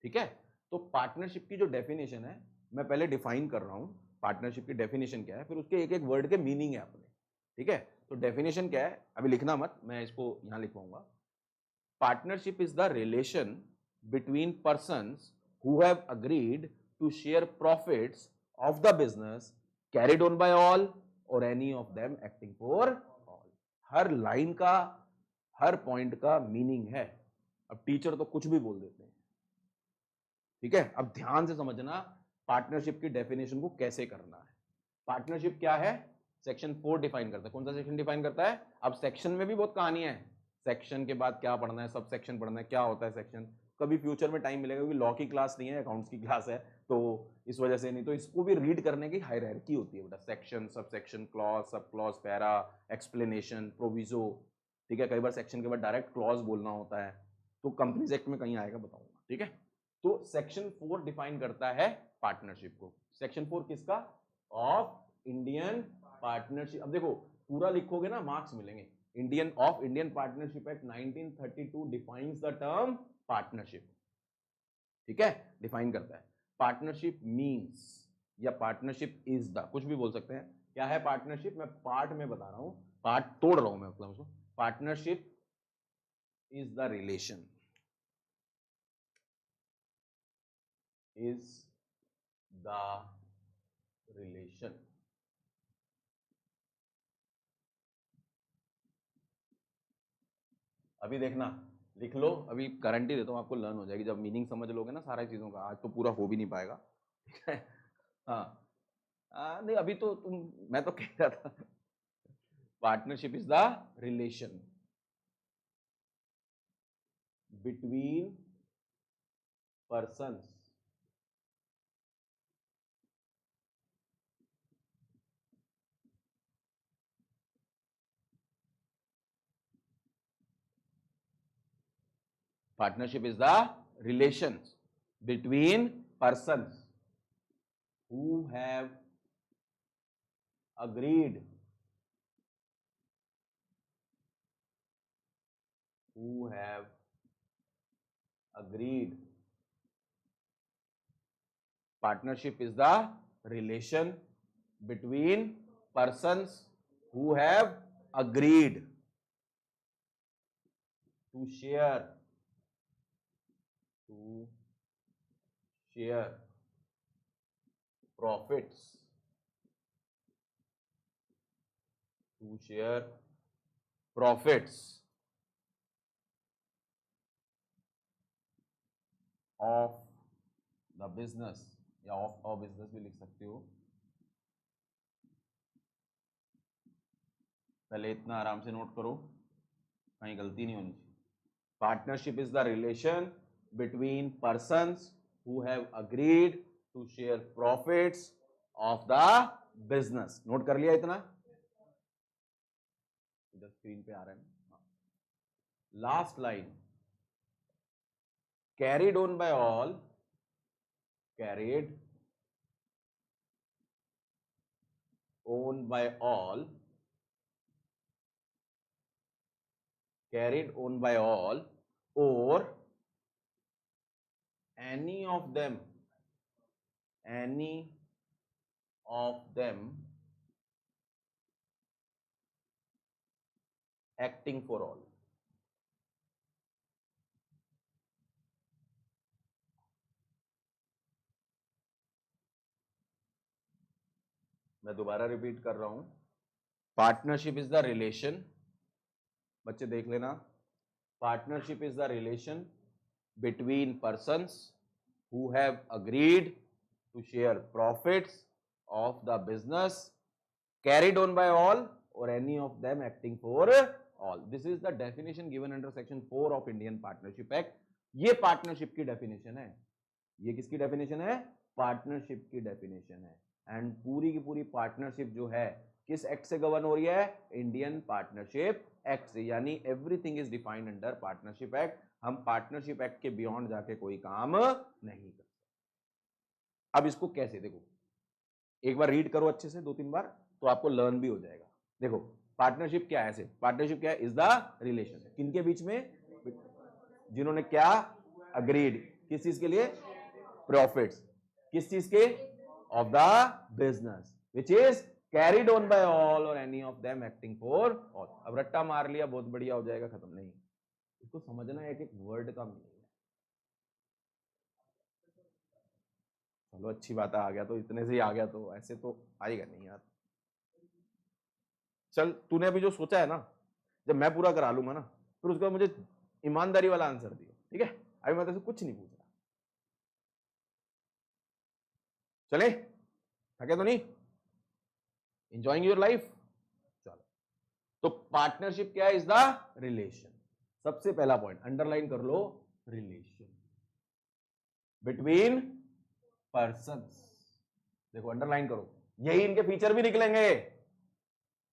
[SPEAKER 1] ठीक है, तो पार्टनरशिप की जो डेफिनेशन है, मैं पहले डिफाइन कर रहा हूं पार्टनरशिप की डेफिनेशन क्या है, फिर उसके एक एक वर्ड के मीनिंग है अपने। ठीक है, तो डेफिनेशन क्या है, अभी लिखना मत, मैं इसको यहां लिखवाऊंगा। Partnership is the relation between persons who have agreed to share profits of the business carried on by all और any of them acting for all. हर लाइन का, हर पॉइंट का मीनिंग है। अब टीचर तो कुछ भी बोल देते हैं। ठीक है, अब ध्यान से समझना पार्टनरशिप की डेफिनेशन को कैसे करना है। पार्टनरशिप क्या है, सेक्शन 4 डिफाइन करता है। कौन सा सेक्शन डिफाइन करता है? अब सेक्शन में भी बहुत कहानियां है, सेक्शन के बाद क्या पढ़ना है, सब सेक्शन पढ़ना है, क्या होता है सेक्शन, कभी फ्यूचर में टाइम मिलेगा, क्योंकि लॉ की क्लास नहीं है, अकाउंट्स की क्लास है, तो इस वजह से नहीं, तो इसको भी रीड करने की हायरार्की होती है बेटा, section, sub section, clause, sub clause, para, explanation, proviso. ठीक है, कई बार सेक्शन के बाद डायरेक्ट क्लॉज बोलना होता है, तो कंपनीज एक्ट में कहीं आएगा, बताऊंगा। ठीक है, तो सेक्शन 4 डिफाइन करता है पार्टनरशिप को। सेक्शन 4 किसका? Of Indian partnership. अब देखो पूरा लिखोगे ना मार्क्स मिलेंगे। Indian partnership act 1932 defines the term partnership. ठीक है, डिफाइन करता है पार्टनरशिप मींस, या पार्टनरशिप इज द, कुछ भी बोल सकते हैं। क्या है पार्टनरशिप? मैं पार्ट में बता रहा हूं, पार्ट तोड़ रहा हूं मैं, मतलब उसको। Partnership is the relation, is the relation अभी देखना, लिख लो, अभी करंट ही देता हूँ आपको, लर्न हो जाएगी जब मीनिंग समझ लोगे ना सारी चीजों का। आज तो पूरा हो भी नहीं पाएगा। ठीक है, हाँ, नहीं अभी तो तुम, मैं तो कह रहा था partnership is the relation between persons partnership is the relations between persons who have agreed who have agreed partnership is the relation between persons who have agreed to share profits, to share profits of the business, या of a business भी लिख सकते हो। पहले इतना आराम से note करो, कहीं गलती नहीं होनी चाहिए। Partnership is the relation between persons who have agreed to share profits of the business. Note कर लिया इतना? इधर स्क्रीन पे आ रहा है। Last line, carried on by all, carried on by all, carried on by all, or any of them, any of them acting for all। मैं दोबारा रिपीट कर रहा हूं, पार्टनरशिप इज द रिलेशन, बच्चे देख लेना, partnership is the relation between persons who have agreed to share profits of the business carried on by all or any of them acting for all. This is the definition given under section 4 of Indian Partnership Act. ये partnership की definition है. ये किसकी definition है? Partnership की definition है. And पूरी की पूरी पार्टनरशिप जो है किस एक्ट से गवर्न हो रही है? इंडियन पार्टनरशिप एक्ट से. यानी everything is defined under partnership act. हम पार्टनरशिप एक्ट के बियॉन्ड जाके कोई काम नहीं कर. अब इसको कैसे देखो, एक बार रीड करो अच्छे से 2-3 बार तो आपको लर्न भी हो जाएगा. देखो पार्टनरशिप क्या है? ऐसे पार्टनरशिप क्या है? Is the relation. किनके बीच में? जिन्होंने क्या अग्रीड. किस चीज के लिए? प्रॉफिट्स. किस चीज के? Of the business which is carried on by all और any of them acting for all. अब रट्टा मार लिया बहुत बढ़िया हो जाएगा, खत्म नहीं. इसको समझना एक एक वर्ड का मीनिंग. चलो अच्छी बात है, आ गया तो इतने से ही आ गया, तो ऐसे तो आएगा नहीं यार. चल तूने अभी जो सोचा है ना, जब मैं पूरा करा लूंगा ना, फिर उसके बाद मुझे ईमानदारी वाला आंसर दियो, ठीक है? अभी मैं तेरे से कुछ नहीं पूछ रहा. चले, थके तो नहीं? Enjoying your life. चलो, तो पार्टनरशिप क्या है? Is the relation. सबसे पहला पॉइंट अंडरलाइन कर लो, रिलेशन बिटवीन पर्सन्स. देखो अंडरलाइन करो, यही इनके फीचर भी निकलेंगे.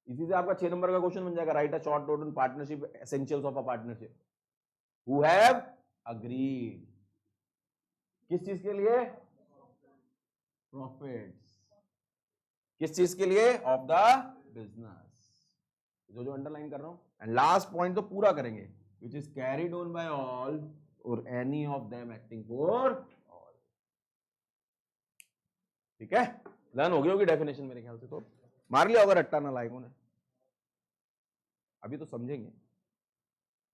[SPEAKER 1] इसी से आपका 6 नंबर का क्वेश्चन बन जाएगा. Right a short note on partnership, essentials of a partnership. Who have agreed. किस चीज के लिए? प्रॉफिट्स. किस चीज के लिए? Of the business. जो जो अंडरलाइन कर रहा हूं. एंड लास्ट पॉइंट तो पूरा करेंगे, which is carried on by all और any of them acting for all. ठीक है, लर्न हो गई होगी डेफिनेशन मेरे ख्याल से. तो मार लिया होगा रट्टा ना लायकों ने. अभी तो समझेंगे.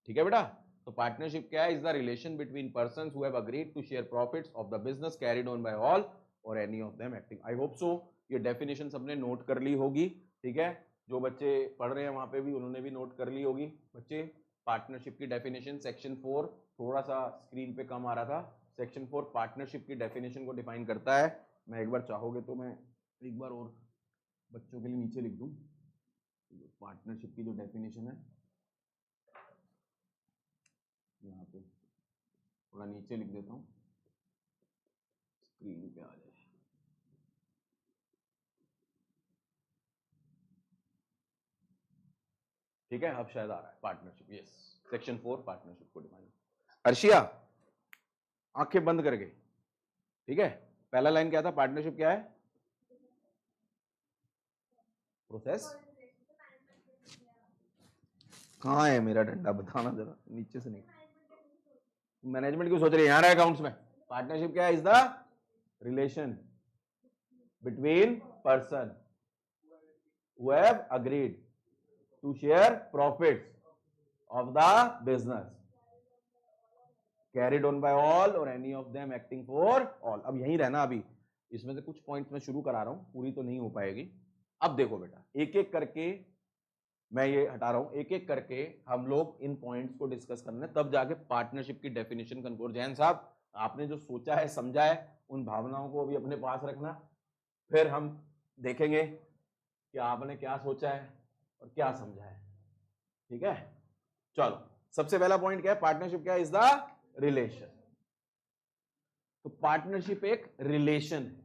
[SPEAKER 1] ठीक है बेटा. तो पार्टनरशिप क्या है? Is the relation between persons who have agreed to share profits of the business carried on by all और any of them acting. I hope so ये डेफिनेशन सबने नोट कर ली होगी. ठीक है, जो बच्चे पढ़ रहे हैं वहां पे भी उन्होंने भी नोट कर ली होगी. बच्चे पार्टनरशिप की डेफिनेशन सेक्शन 4, थोड़ा सा स्क्रीन पे कम आ रहा था. सेक्शन 4 पार्टनरशिप की डेफिनेशन को डिफाइन करता है. मैं एक बार चाहोगे तो मैं एक बार और बच्चों के लिए नीचे लिख दूं पार्टनरशिप की जो डेफिनेशन है. यहाँ पे थोड़ा नीचे लिख देता हूँ, स्क्रीन पे आ जाए. ठीक है, अब शायद आ रहा है. पार्टनरशिप, यस, सेक्शन 4 पार्टनरशिप को डिफाइन. अर्शिया आंखें बंद करके. ठीक है, पहला लाइन क्या था? पार्टनरशिप क्या है? प्रोसेस. कहाँ है मेरा डंडा? बताना जरा, नीचे से नहीं. मैनेजमेंट क्यों सोच रही है? यहां रहा अकाउंट्स में. पार्टनरशिप क्या है? Is the relation between person who have agreed to share profits of the business carried on by all or any of them acting for all. अब यहीं रहना. अभी इसमें से कुछ पॉइंट्स मैं शुरू करा रहा हूं, पूरी तो नहीं हो पाएगी. अब देखो बेटा, एक एक करके मैं ये हटा रहा हूं, एक एक करके हम लोग इन पॉइंट्स को डिस्कस करना है, तब जाके पार्टनरशिप की डेफिनेशन कंक्लूड. जैन साहब, आपने जो सोचा है, समझा है, उन भावनाओं को भी अपने पास रखना. फिर हम देखेंगे कि आपने क्या सोचा है और क्या समझा है. ठीक है, चलो. सबसे पहला पॉइंट क्या है? पार्टनरशिप क्या है? Is the relation. तो पार्टनरशिप एक रिलेशन है.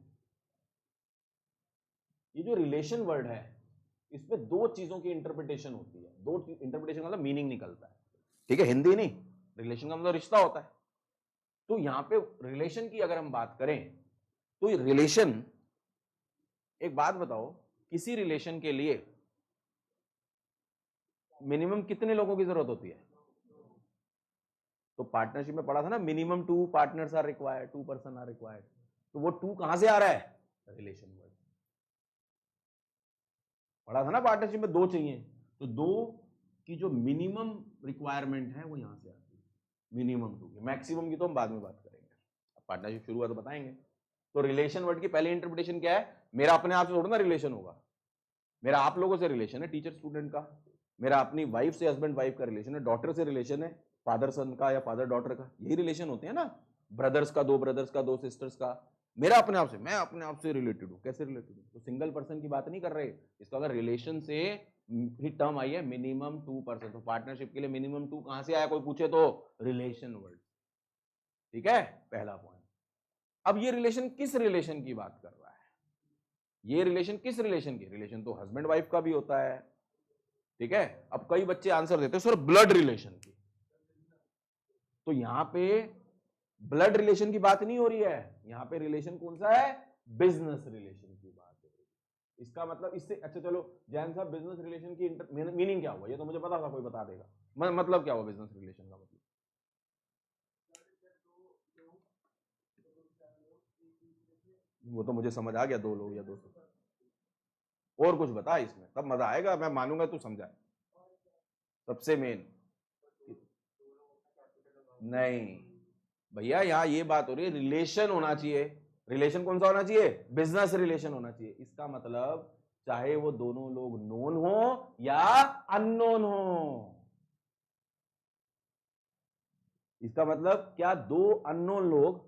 [SPEAKER 1] ये जो रिलेशन वर्ड है, इसमें दो चीजों की इंटरप्रिटेशन होती है. दो इंटरप्रिटेशन का मतलब मीनिंग निकलता है. ठीक है, हिंदी नहीं, रिलेशन का मतलब रिश्ता होता है. तो यहां पे रिलेशन की अगर हम बात करें तो रिलेशन, एक बात बताओ, किसी रिलेशन के लिए मिनिमम कितने लोगों की जरूरत होती है? तो पार्टनरशिप में पढ़ा था ना, minimum 2 partners are required, 2 person are required. तो वो 2 कहां से आ रहा है? Relation word. पढ़ा था ना, पार्टनरशिप में 2 चाहिए. तो 2 की जो मिनिमम रिक्वायरमेंट है वो यहां से आती है. मिनिमम 2 की. मैक्सिमम की तो हम बाद में बात करेंगे. पार्टनरशिप शुरू हुआ तो बताएंगे. तो रिलेशन वर्ड की पहली इंटरप्रिटेशन क्या है? मेरा अपने आप से थोड़ा ना रिलेशन होगा. मेरा आप लोगों से रिलेशन है, टीचर स्टूडेंट का. मेरा अपनी वाइफ से, हस्बैंड वाइफ का रिलेशन है. डॉटर से रिलेशन है, फादर सन का या फादर डॉटर का. यही रिलेशन होते हैं ना. ब्रदर्स का, 2 ब्रदर्स का, 2 सिस्टर्स का. मेरा अपने आप से, मैं अपने आप से रिलेटेड हूँ, कैसे रिलेटेड हूँ? तो सिंगल पर्सन की बात नहीं कर रहे, इसका अगर रिलेशन से ही टर्म आई है मिनिमम 2%, तो पार्टनरशिप के लिए मिनिमम 2 कहां से आया, कोई पूछे तो रिलेशन वर्ड। ठीक है, पहला पॉइंट। अब ये रिलेशन किस रिलेशन की बात कर रहा है? ये रिलेशन किस रिलेशन की? रिलेशन तो हस्बैंड वाइफ का भी होता है। ठीक है, अब कई बच्चे आंसर देते हैं सर ब्लड रिलेशन की, तो यहां पे ब्लड रिलेशन की बात नहीं हो रही है, यहां पे रिलेशन कौन सा है? बिजनेस रिलेशन की बात हो रही है। इसका मतलब इससे, अच्छा चलो जैन साहब, बिजनेस रिलेशन की मीनिंग क्या हुआ? ये तो मुझे पता था, कोई बता देगा। मतलब क्या हुआ बिजनेस रिलेशन का मतलब? वो तो मुझे समझ आ गया, 2 लोग या 200। और कुछ बता इसमें, तब मजा आएगा, मैं मानूंगा तू समझा। सबसे मेन नहीं भैया, यहाँ ये बात हो रही है रिलेशन होना चाहिए। रिलेशन कौन सा होना चाहिए? बिजनेस रिलेशन होना चाहिए। इसका मतलब चाहे वो दोनों लोग नोन हो या अननोन हो। इसका मतलब क्या दो अननोन लोग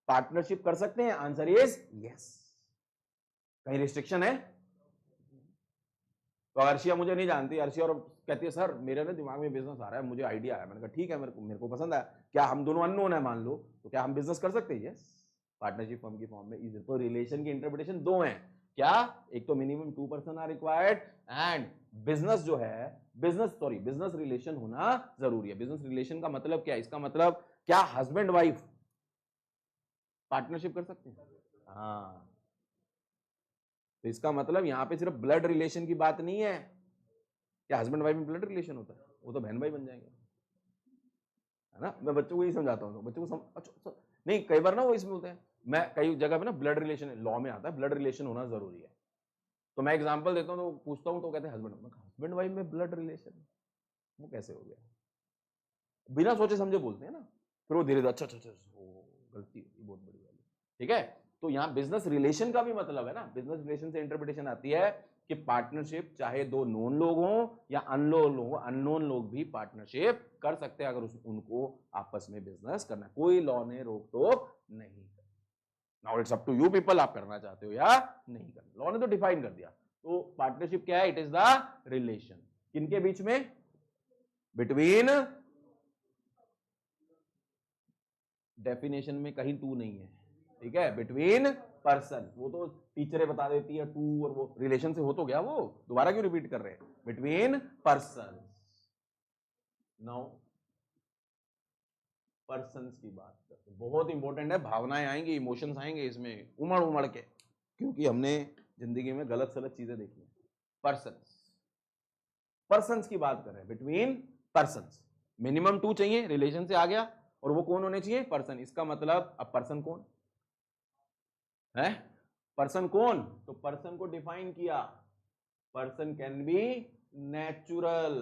[SPEAKER 1] पार्टनरशिप कर सकते हैं? Answer is yes. कहीं रिस्ट्रिक्शन है? तो अर्शिया मुझे नहीं जानती, अर्शिया और कहती है सर मेरे ना दिमाग में बिजनेस आ रहा है, मुझे आइडिया आया। मैंने कहा ठीक है, मेरे को पसंद आया। क्या हम दोनों अननोन है मान लो, तो क्या हम बिजनेस कर सकते हैं? यस, पार्टनरशिप फर्म की फॉर्म में। इज तो रिलेशन की इंटरप्रिटेशन दो हैं क्या? एक तो minimum 2% are required, and business जो है, बिजनेस रिलेशन होना जरूरी है। बिजनेस रिलेशन का मतलब क्या है? इसका मतलब क्या हस्बैंड वाइफ पार्टनरशिप कर सकते हैं? हाँ, तो इसका मतलब यहां पे सिर्फ ब्लड रिलेशन की बात नहीं है। क्या हस्बैंड वाइफ में ब्लड रिलेशन होता है? वो तो बहन भाई बन जाएंगे, है ना। मैं बच्चों को यही समझाता हूँ, तो बच्चों को अच्छा नहीं, कई बार ना वो इसमें होते हैं, मैं कई जगह पे ना ब्लड रिलेशन लॉ में आता है, ब्लड रिलेशन होना जरूरी है। तो मैं एग्जांपल देता हूँ, तो पूछता हूँ, तो कहते हैं हस्बैंड वाइफ में ब्लड रिलेशन, वो कैसे हो गया? बिना सोचे समझे बोलते हैं ना, फिर वो धीरे धीरे अच्छा अच्छा अच्छा, गलती होगी बहुत बड़ी वाली। ठीक है, तो यहाँ बिजनेस रिलेशन का भी मतलब है ना, बिजनेस रिलेशन से इंटरप्रिटेशन आती है कि पार्टनरशिप चाहे दो नोन लोग हों या अननोन लोग, अननोन लोग भी पार्टनरशिप कर सकते हैं अगर उनको आपस में बिजनेस करना है, कोई लॉ ने रोक टोक नहीं। Now it's up to you people, आप करना चाहते हो या नहीं करना। लॉ ने तो डिफाइन कर दिया। तो पार्टनरशिप क्या है? इट इज द रिलेशन किनके बीच में? बिटवीन, डेफिनेशन में कहीं टू नहीं है, ठीक है, बिटवीन पर्सन। वो तो टीचरें बता देती है टू, और वो रिलेशन से हो तो गया, वो दोबारा क्यों रिपीट कर रहे हैं? Between person. नाउ पर्सन्स की बात करते हैं, बहुत इंपॉर्टेंट है, भावनाएं आएंगी, इमोशंस आएंगे इसमें उमड़ उमड़ के, क्योंकि हमने जिंदगी में गलत सलत चीजें देखी हैं। पर्सन्स, पर्सन्स की बात कर रहे हैं, बिटवीन पर्सन्स। मिनिमम 2 चाहिए, रिलेशन से आ गया, और वो कौन होने चाहिए? पर्सन। इसका मतलब अब पर्सन कौन है? पर्सन कौन? तो पर्सन को डिफाइन किया, person can B natural,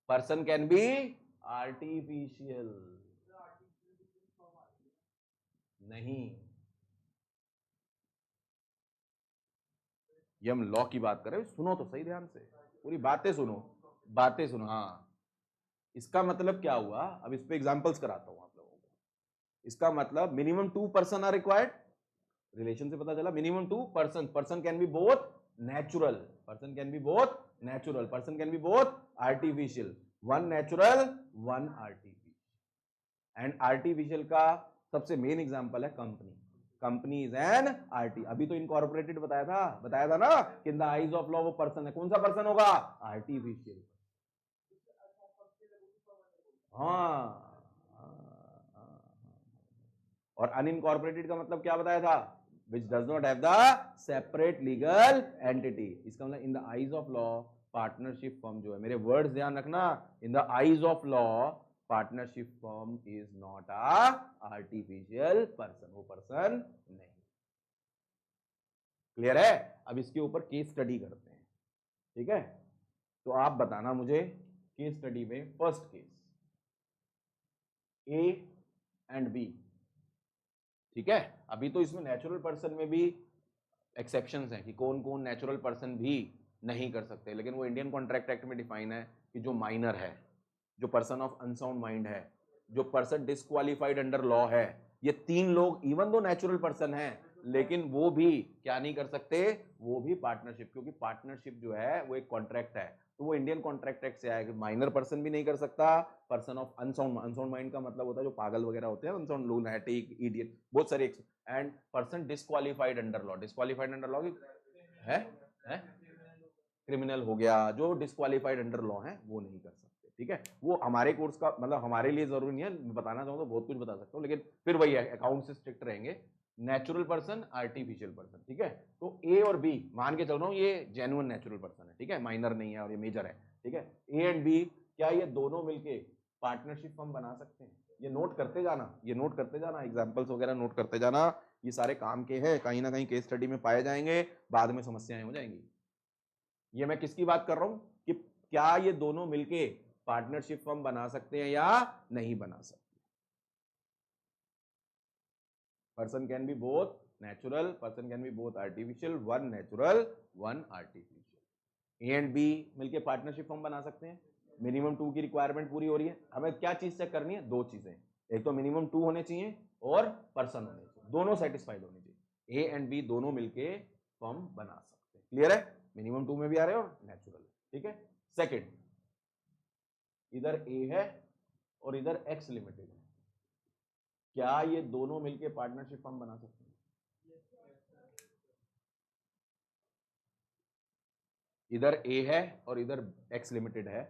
[SPEAKER 1] person can B artificial. नहीं, ये हम लॉ की बात कर रहे हैं, सुनो तो सही ध्यान से, पूरी बातें सुनो, बातें सुनो। हाँ, इसका मतलब क्या हुआ? अब इस पे एग्जांपल्स कराता हूं आप लोगों को। इसका मतलब मिनिमम 2% आर रिक्वायर्ड, रिलेशन से पता चला minimum 2%। Person can be both natural, person can be both natural, person can be both artificial, one natural one artificial. And artificial का सबसे मेन एग्जांपल है company. Company is an RT, अभी तो incorporated बताया था ना, इन द आईज ऑफ लॉ वो person है। कौन सा पर्सन होगा? आर्टिफिशियल। हाँ, और अनइनकॉर्पोरेटेड का मतलब क्या बताया था? विच does not have the separate legal entity. इसका मतलब इन the eyes of law partnership firm जो है, मेरे वर्ड्स ध्यान रखना, इन the eyes of law partnership firm is not a artificial person, वो पर्सन नहीं। क्लियर है? अब इसके ऊपर केस स्टडी करते हैं, ठीक है। तो आप बताना मुझे, केस स्टडी में first case A and B, ठीक है। अभी तो इसमें नेचुरल पर्सन में भी एक्सेप्शंस हैं कि कौन कौन नेचुरल पर्सन भी नहीं कर सकते, लेकिन वो इंडियन कॉन्ट्रैक्ट एक्ट में डिफाइन है कि जो माइनर है, जो पर्सन ऑफ अनसाउंड माइंड है, जो पर्सन डिस्क्वालिफाइड अंडर लॉ है, ये 3 लोग इवन दो नेचुरल पर्सन है, लेकिन वो भी क्या नहीं कर सकते, वो भी पार्टनरशिप, क्योंकि पार्टनरशिप जो है वो एक कॉन्ट्रैक्ट है, तो वो इंडियन कॉन्ट्रैक्ट एक्ट से आएगा। माइनर पर्सन भी नहीं कर सकता, पर्सन ऑफ अनसाउंड माइंड का मतलब होता है जो पागल वगैरह होते हैं, अनसाउंड, लूनैटिक, इडियट, बहुत सारे, and person disqualified under law, disqualified under law है, क्रिमिनल हो गया, जो डिस्क्वालिफाइड अंडर लॉ है वो नहीं कर सकते, ठीक है। वो हमारे कोर्स का मतलब हमारे लिए जरूरी नहीं है, बताना चाहूँ तो बहुत कुछ बता सकता हूँ, लेकिन फिर वही है, अकाउंट से स्ट्रिक्ट रहेंगे। नेचुरल पर्सन, आर्टिफिशियल पर्सन, ठीक है। तो ए और बी मान के चल रहा हूँ ये जेन्युइन नेचुरल पर्सन है, ठीक है, माइनर नहीं है और ये मेजर है, ठीक है। ए एंड बी, क्या ये दोनों मिलके पार्टनरशिप फर्म बना सकते हैं? ये नोट करते जाना, ये नोट करते जाना, एग्जाम्पल्स वगैरह नोट करते जाना, ये सारे काम के हैं, कहीं ना कहीं केस स्टडी में पाए जाएंगे, बाद में समस्याएं हो जाएंगी। ये मैं किसकी बात कर रहा हूं कि क्या ये दोनों मिलके पार्टनरशिप फर्म बना सकते हैं या नहीं बना सकते। Person can be both natural, person can be both artificial, one natural one artificial. A and B मिलके पार्टनरशिप फर्म बना सकते हैं, मिनिमम 2 की रिक्वायरमेंट पूरी हो रही है। हमें क्या चीज चेक करनी है? 2 चीजें, एक तो मिनिमम 2 होने चाहिए और पर्सन होने चाहिए, दोनों सेटिस्फाइड होने चाहिए। ए एंड बी दोनों मिलके फर्म बना सकते हैं। क्लियर है? मिनिमम 2 में भी आ रहे हैं और नेचुरल, ठीक है। सेकंड, इधर ए है और इधर एक्स लिमिटेड है, क्या ये दोनों मिलके पार्टनरशिप फर्म बना सकते हैं? इधर ए है और इधर एक्स लिमिटेड है।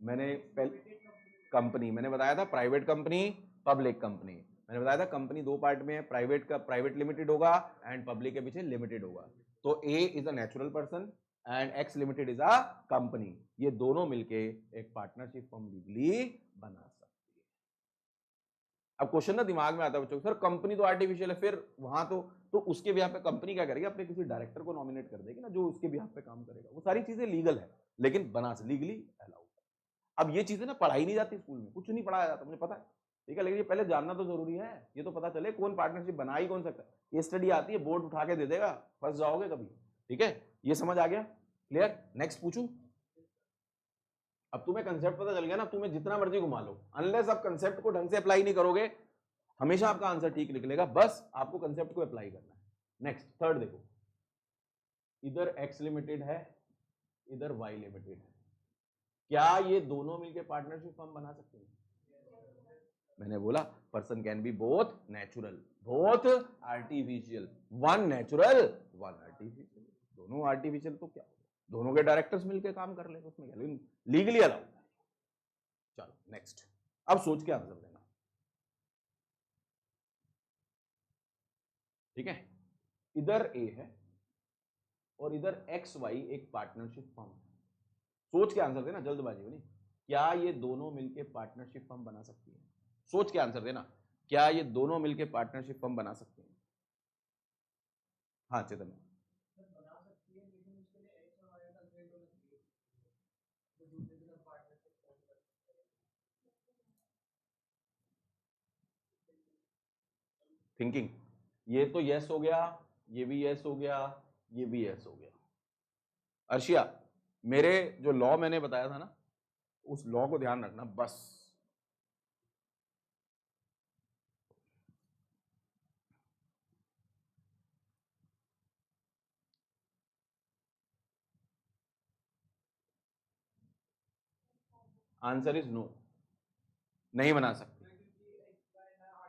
[SPEAKER 1] मैंने कंपनी मैंने बताया था, प्राइवेट कंपनी, पब्लिक कंपनी। मैंने बताया था कंपनी 2 पार्ट में है, प्राइवेट का प्राइवेट लिमिटेड होगा एंड पब्लिक के पीछे लिमिटेड होगा। तो A is a natural person and X limited is a company, ये दोनों मिलके एक पार्टनरशिप फर्म लीगली बना सकते हैं। अब क्वेश्चन ना दिमाग में आता है बच्चों, सर कंपनी तो आर्टिफिशियल है, फिर वहां तो उसके बिहाफ पे कंपनी क्या करेगी? अपने किसी डायरेक्टर को नॉमिनेट कर देगी ना, जो उसके बिहाफ पे काम करेगा। वो सारी चीजें लीगल है, लेकिन बना लीगली अलाउड। अब ये चीजें ना पढ़ाई नहीं जाती स्कूल में, कुछ नहीं पढ़ाया जाता, मुझे पता है, ठीक है, लेकिन ये पहले जानना तो जरूरी है, ये तो पता चले कौन पार्टनरशिप बना ही कौन सकता है। ये स्टडी आती है, बोर्ड उठा के दे देगा, फंस जाओगे कभी, ठीक है। ये समझ आ गया? क्लियर? नेक्स्ट पूछूं? अब तुम्हें कंसेप्ट पता चल गया ना, तुम्हें जितना मर्जी घुमा लो, अनलेस आप कंसेप्ट को ढंग से अप्लाई नहीं करोगे, हमेशा आपका आंसर ठीक निकलेगा, बस आपको कंसेप्ट को अप्लाई करना है। नेक्स्ट, थर्ड देखो, इधर एक्स लिमिटेड है, इधर वाई लिमिटेड है, क्या ये दोनों मिलकर पार्टनरशिप फर्म बना सकते हैं? मैंने बोला person can be both natural both artificial, one natural one artificial, दोनों आर्टिफिशियल तो क्या, दोनों के डायरेक्टर्स मिलकर काम कर ले, उसमें क्या, लेकिन लीगली अलाउड। चलो नेक्स्ट, अब सोच के आंसर देना, ठीक है। इधर ए है और इधर एक्स वाई एक पार्टनरशिप फर्म है, सोच के आंसर देना, जल्दबाजी में नहीं। क्या ये दोनों मिलके पार्टनरशिप फर्म बना सकती है? सोच के आंसर देना, क्या ये दोनों मिलके पार्टनरशिप फर्म बना सकते हैं? हाँ चेतन, थिंकिंग, ये तो यस हो गया, ये भी यस हो गया, ये भी यस हो गया। अर्शिया, मेरे जो लॉ मैंने बताया था ना, उस लॉ को ध्यान रखना बस। आंसर इज नो, नहीं बना सकते,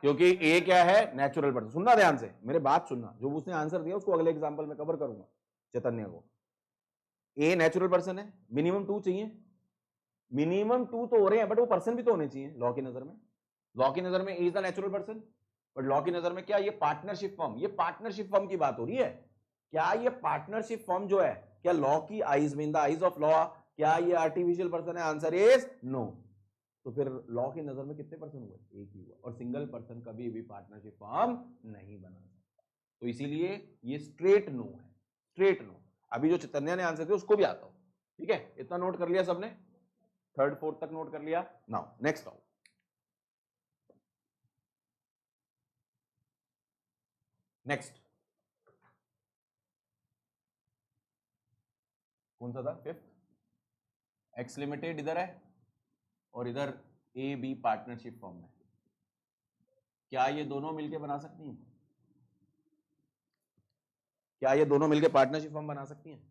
[SPEAKER 1] क्योंकि ए क्या है? Natural person. सुनना ध्यान से, मेरे बात सुनना, जो उसने आंसर दिया उसको अगले एग्जांपल में कवर करूंगा, चैतन्य को। ए नेचुरल पर्सन है, मिनिमम 2 चाहिए, मिनिमम 2 तो हो रहे हैं, बट वो पर्सन भी तो होने चाहिए लॉ की नजर में। लॉ की नजर में is the natural person, but law की नजर में क्या? ये पार्टनरशिप फर्म, ये पार्टनरशिप फर्म की बात हो रही है। क्या ये पार्टनरशिप फर्म जो है, क्या लॉ की आइज में, in the eyes of law, क्या ये आर्टिफिशियल पर्सन है? Answer is no. तो फिर लॉ की नजर में कितने पर्सन हुए? एक ही हुआ, और सिंगल पर्सन कभी भी पार्टनरशिप फर्म नहीं बना सकता, तो इसीलिए ये स्ट्रेट नो है, स्ट्रेट नो। अभी जो चैतन्य ने आंसर दिया उसको भी आता हो, ठीक है, इतना नोट कर लिया सबने, थर्ड फोर्थ तक नोट कर लिया। नाउ नेक्स्ट आओ, नेक्स्ट कौन सा था? फिफ्थ, एक्स लिमिटेड इधर है और इधर ए बी पार्टनरशिप फॉर्म है, क्या ये दोनों मिलके बना सकती हैं? क्या ये दोनों मिलके पार्टनरशिप फॉर्म बना सकती हैं?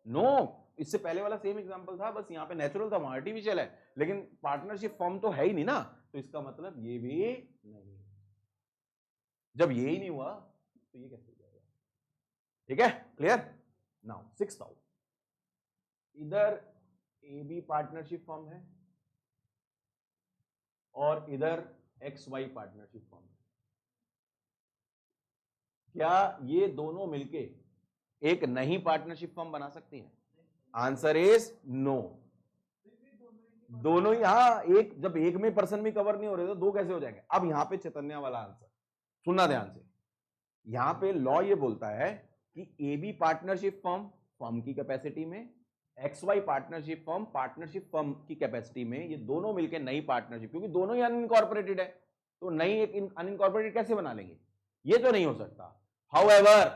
[SPEAKER 1] नो, इससे पहले वाला सेम एग्जांपल था, बस यहाँ पे नेचुरल था, वहां आर्टिफिशियल है, लेकिन पार्टनरशिप फॉर्म तो है ही नहीं ना, तो इसका मतलब ये भी नहीं। जब ये ही नहीं हुआ तो ये कैसे हो जाएगा? ठीक है, क्लियर? नाउ 6th आउट, इधर ए बी पार्टनरशिप फॉर्म है और इधर एक्स वाई पार्टनरशिप फॉर्म है। क्या ये दोनों मिलके एक नई पार्टनरशिप फॉर्म बना सकती हैं? Answer is no. दोनों ही, हाँ, एक जब एक में पर्सन भी कवर नहीं हो रहे तो दो कैसे हो जाएंगे? अब यहां पे चैतन्य वाला आंसर सुनना ध्यान से, यहां पे लॉ ये बोलता है कि A B partnership firm firm की कैपेसिटी में, एक्स वाई पार्टनरशिप फर्म की कैपेसिटी में, ये दोनों मिलकर नई पार्टनरशिप, क्योंकि दोनों ही अनइनकॉर्पोरेटेड है, तो नई एक अनइनकॉर्पोरेटेड कैसे बना लेंगे? ये तो नहीं हो सकता। हाउएवर,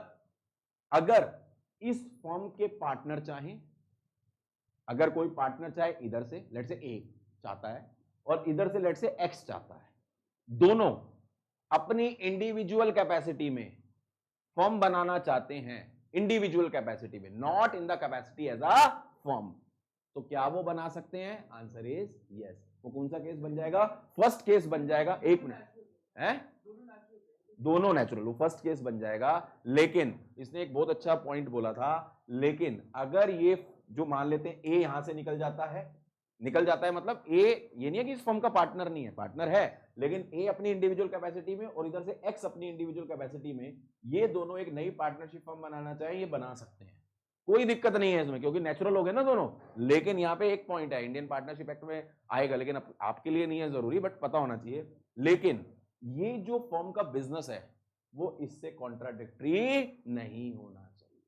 [SPEAKER 1] अगर इस फर्म के पार्टनर चाहें, अगर कोई पार्टनर चाहे इधर से, लेट से ए चाहता है और इधर से लेट से एक्स चाहता है, दोनों अपनी इंडिविजुअल कैपेसिटी में फर्म बनाना चाहते हैं, इंडिविजुअल कैपेसिटी में, not in the capacity as a firm, तो क्या वो बना सकते हैं? Answer is yes. वो कौन सा केस बन जाएगा? फर्स्ट केस बन जाएगा। एक मिनट, है दोनों नेचुरल, वो फर्स्ट केस बन जाएगा। लेकिन इसने एक बहुत अच्छा पॉइंट बोला था, लेकिन अगर ये जो मान लेते हैं ए यहां से निकल जाता है मतलब ए ये नहीं है कि इस फर्म का पार्टनर नहीं है, पार्टनर है, लेकिन ए अपनी इंडिविजुअल कैपेसिटी में और इधर से एक्स अपनी इंडिविजुअल कैपेसिटी में, ये दोनों एक नई पार्टनरशिप फर्म बनाना चाहे, ये बना सकते हैं, कोई दिक्कत नहीं है इसमें, क्योंकि नेचुरल हो गए ना दोनों। लेकिन यहाँ पे एक पॉइंट है, इंडियन पार्टनरशिप एक्ट में आएगा, लेकिन आपके लिए नहीं है जरूरी, बट पता होना चाहिए। लेकिन ये जो फर्म का बिजनेस है वो इससे कॉन्ट्राडिक्टरी नहीं होना चाहिए,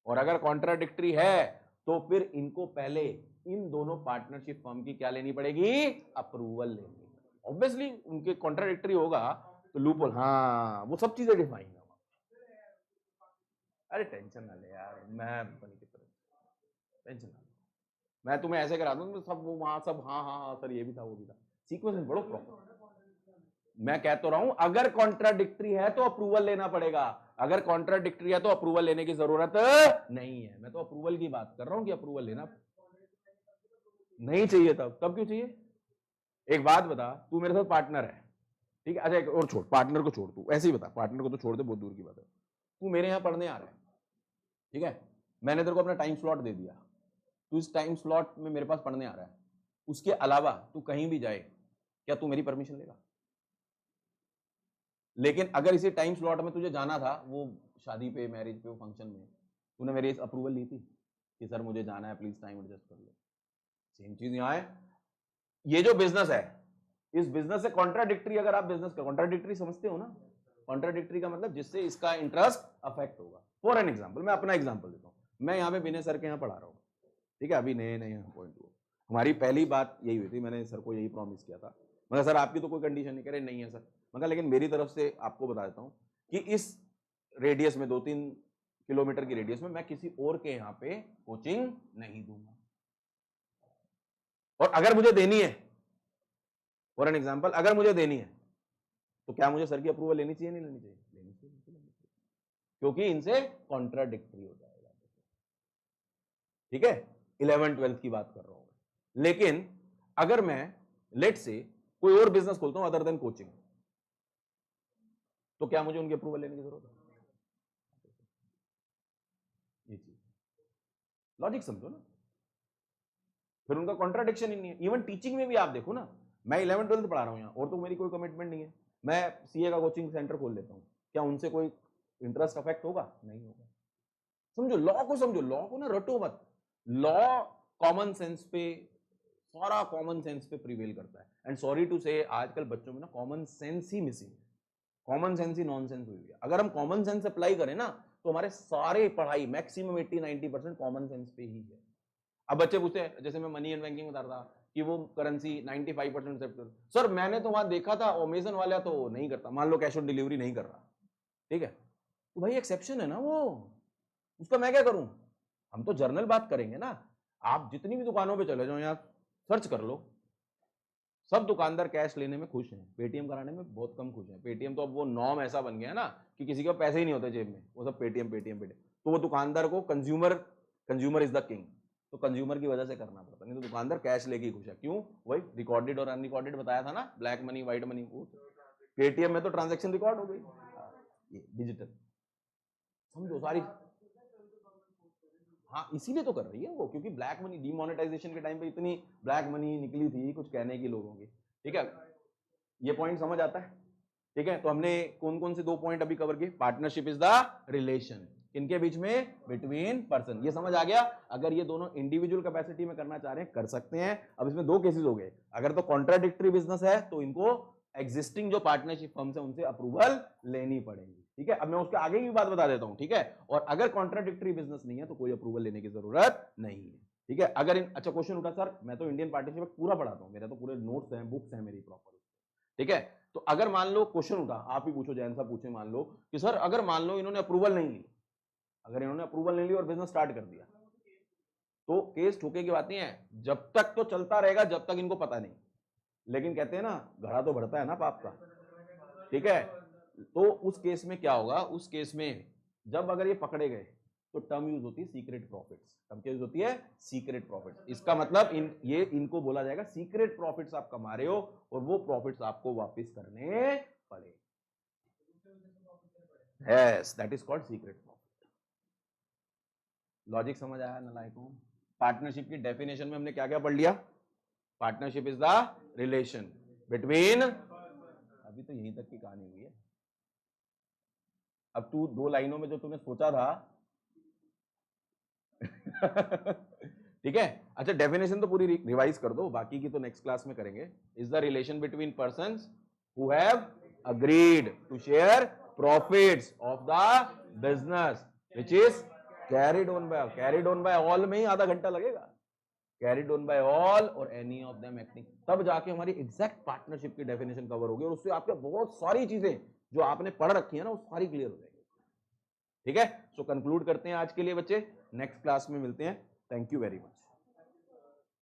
[SPEAKER 1] और अगर कॉन्ट्राडिक्टरी है तो फिर इनको पहले इन दोनों पार्टनरशिप फर्म की क्या लेनी पड़ेगी? अप्रूवल लेनी पड़ेगी। ऑब्वियसली उनके कॉन्ट्राडिक्टरी होगा तो लूपहोल, हाँ वो सब चीजें डिफाइन है। अरे टेंशन ना ले यार, मैं बनी की तरह टेंशन ना, मैं तुम्हें ऐसे करा दूं सब वो वहां सब हाँ हाँ हाँ सर ये भी था वो भी था, सीक्वेंस में बड़ो प्रॉपर। मैं कह तो रहा हूं अगर कॉन्ट्राडिक्टरी है तो अप्रूवल लेना पड़ेगा, अगर कॉन्ट्राडिक्टरी है तो अप्रूवल लेने की जरूरत नहीं है। मैं तो अप्रूवल की बात कर रहा हूं कि अप्रूवल लेना नहीं चाहिए। तब क्यों चाहिए? एक बात बता, तू मेरे साथ पार्टनर है, ठीक है, अच्छा एक और छोड़, पार्टनर को छोड़, तू ऐसे ही बता, पार्टनर को तो छोड़ दे, बहुत दूर की बात है। तू मेरे यहाँ पढ़ने आ रहा है, ठीक है, मैंने तेरे को अपना टाइम स्लॉट दे दिया, तू इस टाइम स्लॉट में मेरे पास पढ़ने आ रहा है, उसके अलावा तू कहीं भी जाए, क्या तू मेरी परमिशन लेगा? लेकिन अगर इसी टाइम स्लॉट में तुझे जाना था वो शादी पे, मैरिज पे, फंक्शन में, तूने मेरी अप्रूवल ली थी कि सर मुझे जाना है, प्लीज टाइम एडजस्ट कर लो। सेम चीज यहां है, ये जो बिजनेस है, इस बिजनेस से कॉन्ट्राडिक्टरी, अगर आप बिजनेस का कॉन्ट्राडिक्टरी समझते हो ना, कॉन्ट्राडिक्टरी का मतलब जिससे इसका इंटरेस्ट अफेक्ट होगा। फॉर एन एग्जाम्पल, मैं अपना एग्जाम्पल देता हूँ, मैं यहाँ पे विनय सर के यहाँ पढ़ा रहा हूँ, ठीक है, अभी नए नए पॉइंट हुआ, हमारी पहली बात यही हुई थी, मैंने सर को यही प्रॉमिस किया था, मतलब सर आपकी तो कोई कंडीशन नहीं, कह रहे नहीं है सर, मगर लेकिन मेरी तरफ से आपको बता देता हूँ कि इस रेडियस में 2-3 किलोमीटर की रेडियस में मैं किसी और के यहाँ पे कोचिंग नहीं दूंगा, और अगर मुझे देनी है, फॉर एन एग्जाम्पल अगर मुझे देनी है तो क्या मुझे सर की अप्रूवल लेनी चाहिए? नहीं लेनी चाहिए? लेनी चाहिए, क्योंकि इनसे कॉन्ट्राडिक्टरी हो जाएगा, ठीक है। 11th-12th की बात कर रहा हूं। लेकिन अगर मैं लेट से कोई और बिजनेस खोलता हूं अदर देन कोचिंग, तो क्या मुझे उनकी अप्रूवल लेने की जरूरत है? ये चीज लॉजिक समझो ना, फिर उनका कॉन्ट्राडिक्शन ही नहीं है। इवन टीचिंग में भी आप देखो ना, मैं 11th-12th पढ़ा रहा हूं यहां, और तो मेरी कोई कमिटमेंट नहीं है, मैं सीए का कोचिंग सेंटर खोल लेता हूं, क्या उनसे कोई इंटरेस्ट अफेक्ट होगा? नहीं होगा। समझो लॉ को, समझो लॉ को ना, रटो मत। लॉ कॉमन सेंस पे, सारा कॉमन सेंस पे प्रिवेल करता है, एंड सॉरी टू से आजकल बच्चों में ना कॉमन सेंस ही मिसिंग है, कॉमन सेंस ही नॉनसेंस हुई है। अगर हम कॉमन सेंस अप्लाई करें ना तो हमारे सारे पढ़ाई मैक्सिमम 80-90% कॉमन सेंस पे ही है। अब बच्चे पूछते हैं, जैसे मैं मनी एंड बैंकिंग बता रहा था कि वो करेंसी 95% एक्सेप्ट कर, सर मैंने तो वहां देखा था अमेजन वाला तो नहीं करता, मान लो कैश ऑन डिलीवरी नहीं कर रहा, ठीक है, तो भाई एक्सेप्शन है ना वो, उसका मैं क्या करूं? हम तो जर्नल बात करेंगे ना। आप जितनी भी दुकानों पे चले जाओ, यहाँ सर्च कर लो, सब दुकानदार कैश लेने में खुश हैं, पेटीएम कराने में बहुत कम खुश हैं। पेटीएम तो अब वो नॉर्म ऐसा बन गया है ना कि किसी के पैसे ही नहीं होते जेब में, वो सब पेटीएम पेटीएम पेटीएम। तो वो दुकानदार को कंज्यूमर इज द किंग, तो कंज्यूमर की वजह से करना पड़ता, नहीं तो दुकानदार कैश लेके ही खुश है। क्यों? वही रिकॉर्डेड और अनरिकॉर्डेड बताया था ना, black money white money. Paytm में तो ट्रांजेक्शन रिकॉर्ड हो गई, ये डिजिटल समझो सारी। हाँ इसीलिए तो कर रही है वो, क्योंकि ब्लैक मनी डीमोनेटाइजेशन के टाइम पे इतनी ब्लैक मनी निकली थी, कुछ कहने की लोगों की। ठीक है, ये पॉइंट समझ आता है? ठीक है, तो हमने कौन कौन से 2 पॉइंट अभी कवर किए? पार्टनरशिप इज द रिलेशन इनके बीच में, बिटवीन पर्सन, ये समझ आ गया। अगर ये दोनों इंडिविजुअल कैपेसिटी में करना चाह रहे हैं कर सकते हैं। अब इसमें 2 केसेस हो गए, अगर तो कॉन्ट्राडिक्टरी बिजनेस है तो इनको एग्जिस्टिंग जो पार्टनरशिप फर्म्स है उनसे अप्रूवल लेनी पड़ेगी। ठीक है, अब मैं उसके आगे की बात बता देता हूं। ठीक है, और अगर कॉन्ट्राडिक्टरी बिजनेस नहीं है तो कोई अप्रूवल लेने की जरूरत नहीं है। ठीक है, अगर अच्छा क्वेश्चन उठा सर मैं तो इंडियन पार्टनरशिप पूरा पढ़ाता हूं, मेरे तो पूरे नोट्स हैं, बुक्स हैं मेरी प्रॉपर। ठीक है, तो अगर मान लो क्वेश्चन उठा, आप ही पूछो, जैन साहब पूछे, मान लो कि सर अगर मान लो इन्होंने अप्रूवल नहीं ली, अगर इन्होंने अप्रूवल नहीं ली और बिजनेस स्टार्ट कर दिया, तो केस ठोके की बात नहीं है, जब तक तो चलता रहेगा जब तक इनको पता नहीं। लेकिन कहते हैं ना घड़ा तो बढ़ता है ना पाप का। ठीक है, तो उस केस में क्या होगा? उस केस में जब अगर ये पकड़े गए तो टर्म यूज होती है सीक्रेट प्रॉफिट्स। टर्म क्या यूज होती है? Secret profits. इसका मतलब इनको बोला जाएगा सीक्रेट प्रॉफिट्स आप कमा रहे हो और वो प्रॉफिट्स आपको वापस करने पड़े। Yes, that is called secret profit. Logic समझ आया नालायकों? पार्टनरशिप की डेफिनेशन में हमने क्या क्या पढ़ लिया? Partnership is the relation between, अभी तो यहीं तक की कहानी हुई है। अब तू 2 लाइनों में जो तूने सोचा था ठीक है, अच्छा डेफिनेशन तो पूरी रिवाइज कर दो, बाकी की तो नेक्स्ट क्लास में करेंगे। Is the relation between persons who have agreed to share profits of the business which is carried on by all में ही आधा घंटा लगेगा। कैरिड ऑन बाय ऑल और एनी ऑफ देम एक्टिंग, तब जाके हमारी एग्जैक्ट पार्टनरशिप की डेफिनेशन कवर होगी और उससे आपके बहुत सारी चीजें जो आपने पढ़ रखी है ना वो सारी क्लियर हो जाएगी। ठीक है, सो कंक्लूड करते हैं आज के लिए बच्चे, नेक्स्ट क्लास में मिलते हैं। Thank you very much.